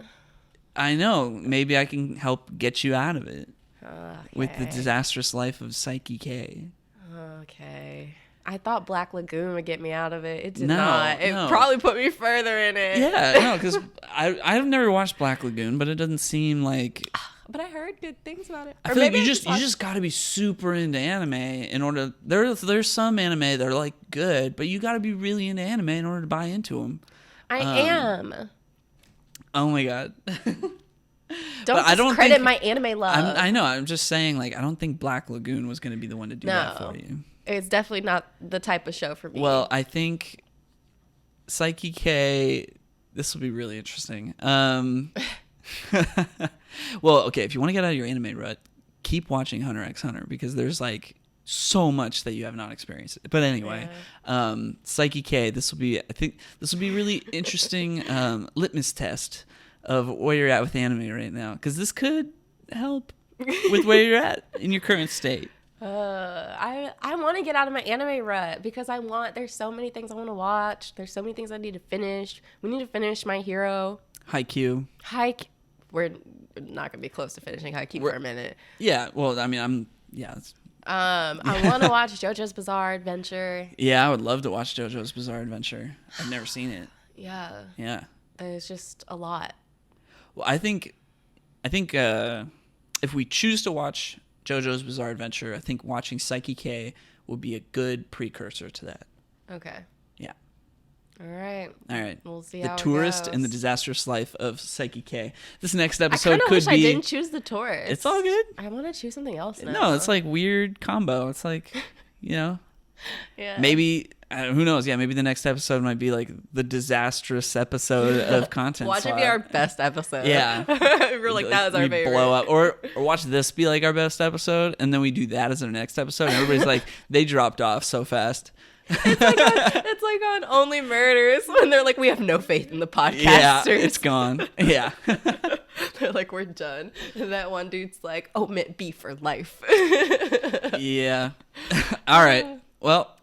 I know. Maybe I can help get you out of it with The Okay. Disastrous Life of Psyche K. Okay. I thought Black Lagoon would get me out of it. It did No, not. It no. probably put me further in it. Yeah, no, because I've never watched Black Lagoon, but it doesn't seem like. But I heard good things about it. I Or feel like maybe you I just watched- got to be super into anime in order. There's some anime that are like good, but you got to be really into anime in order to buy into them. I am. Oh my god. Don't I don't discredit think- my anime love. I know. I'm just saying, like, I don't think Black Lagoon was going to be the one to do that No. for you. It's definitely not the type of show for me. Well, I think Psyche K. This will be really interesting. Well, okay. If you want to get out of your anime rut, keep watching Hunter x Hunter because there's like so much that you have not experienced. But anyway, Psyche K. I think this will be really interesting litmus test of where you're at with anime right now, because this could help with where you're at in your current state. I want to get out of my anime rut because there's so many things I want to watch. There's so many things I need to finish. We need to finish My Hero. Haikyuu. We're not gonna be close to finishing Haikyuu for a minute. Yeah, well, I mean, I want to watch JoJo's Bizarre Adventure. Yeah, I would love to watch JoJo's Bizarre Adventure. I've never seen it. Yeah. Yeah. There's just a lot. Well, I think if we choose to watch JoJo's Bizarre Adventure, I think watching Psyche K will be a good precursor to that. Okay. Yeah. All right. We'll see The how Tourist it goes. and the Disastrous Life of Psyche K. This next I episode kind of could wish be. I didn't choose The Tourist. It's all good. I want to choose something else now. No, it's like weird combo. It's like, yeah. maybe who knows? Yeah, maybe the next episode might be like the disastrous episode of content. Watch it be our best episode. Yeah. We're like, that was our we favorite. blow up, or watch this be like our best episode, and then we do that as our next episode. And everybody's like, they dropped off so fast. It's like on Only Murders when they're like, we have no faith in the podcasters. Yeah, it's gone. Yeah. They're like, we're done. And that one dude's like, omit B for life. Yeah. All right. Well,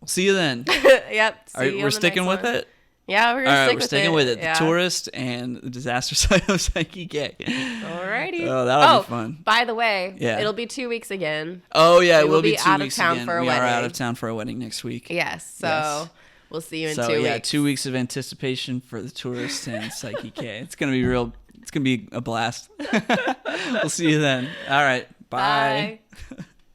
we'll see you then. Yep. All right, we're sticking with it. Yeah, we're gonna All right, stick we're with sticking it. with it. Yeah. The Tourist and the Disaster Side of Psyche K. Alrighty. Oh, that'll be fun. By the way, Yeah. it'll be 2 weeks again. Oh yeah, We will we'll be be 2 out of weeks town again. for a we are out wedding. of town for a wedding next week. Yes. So Yes. we'll see you in So 2 yeah, weeks. 2 weeks of anticipation for the Tourist and Psyche K. It's gonna be real. It's gonna be a blast. We'll see you then. All right. Bye. Bye.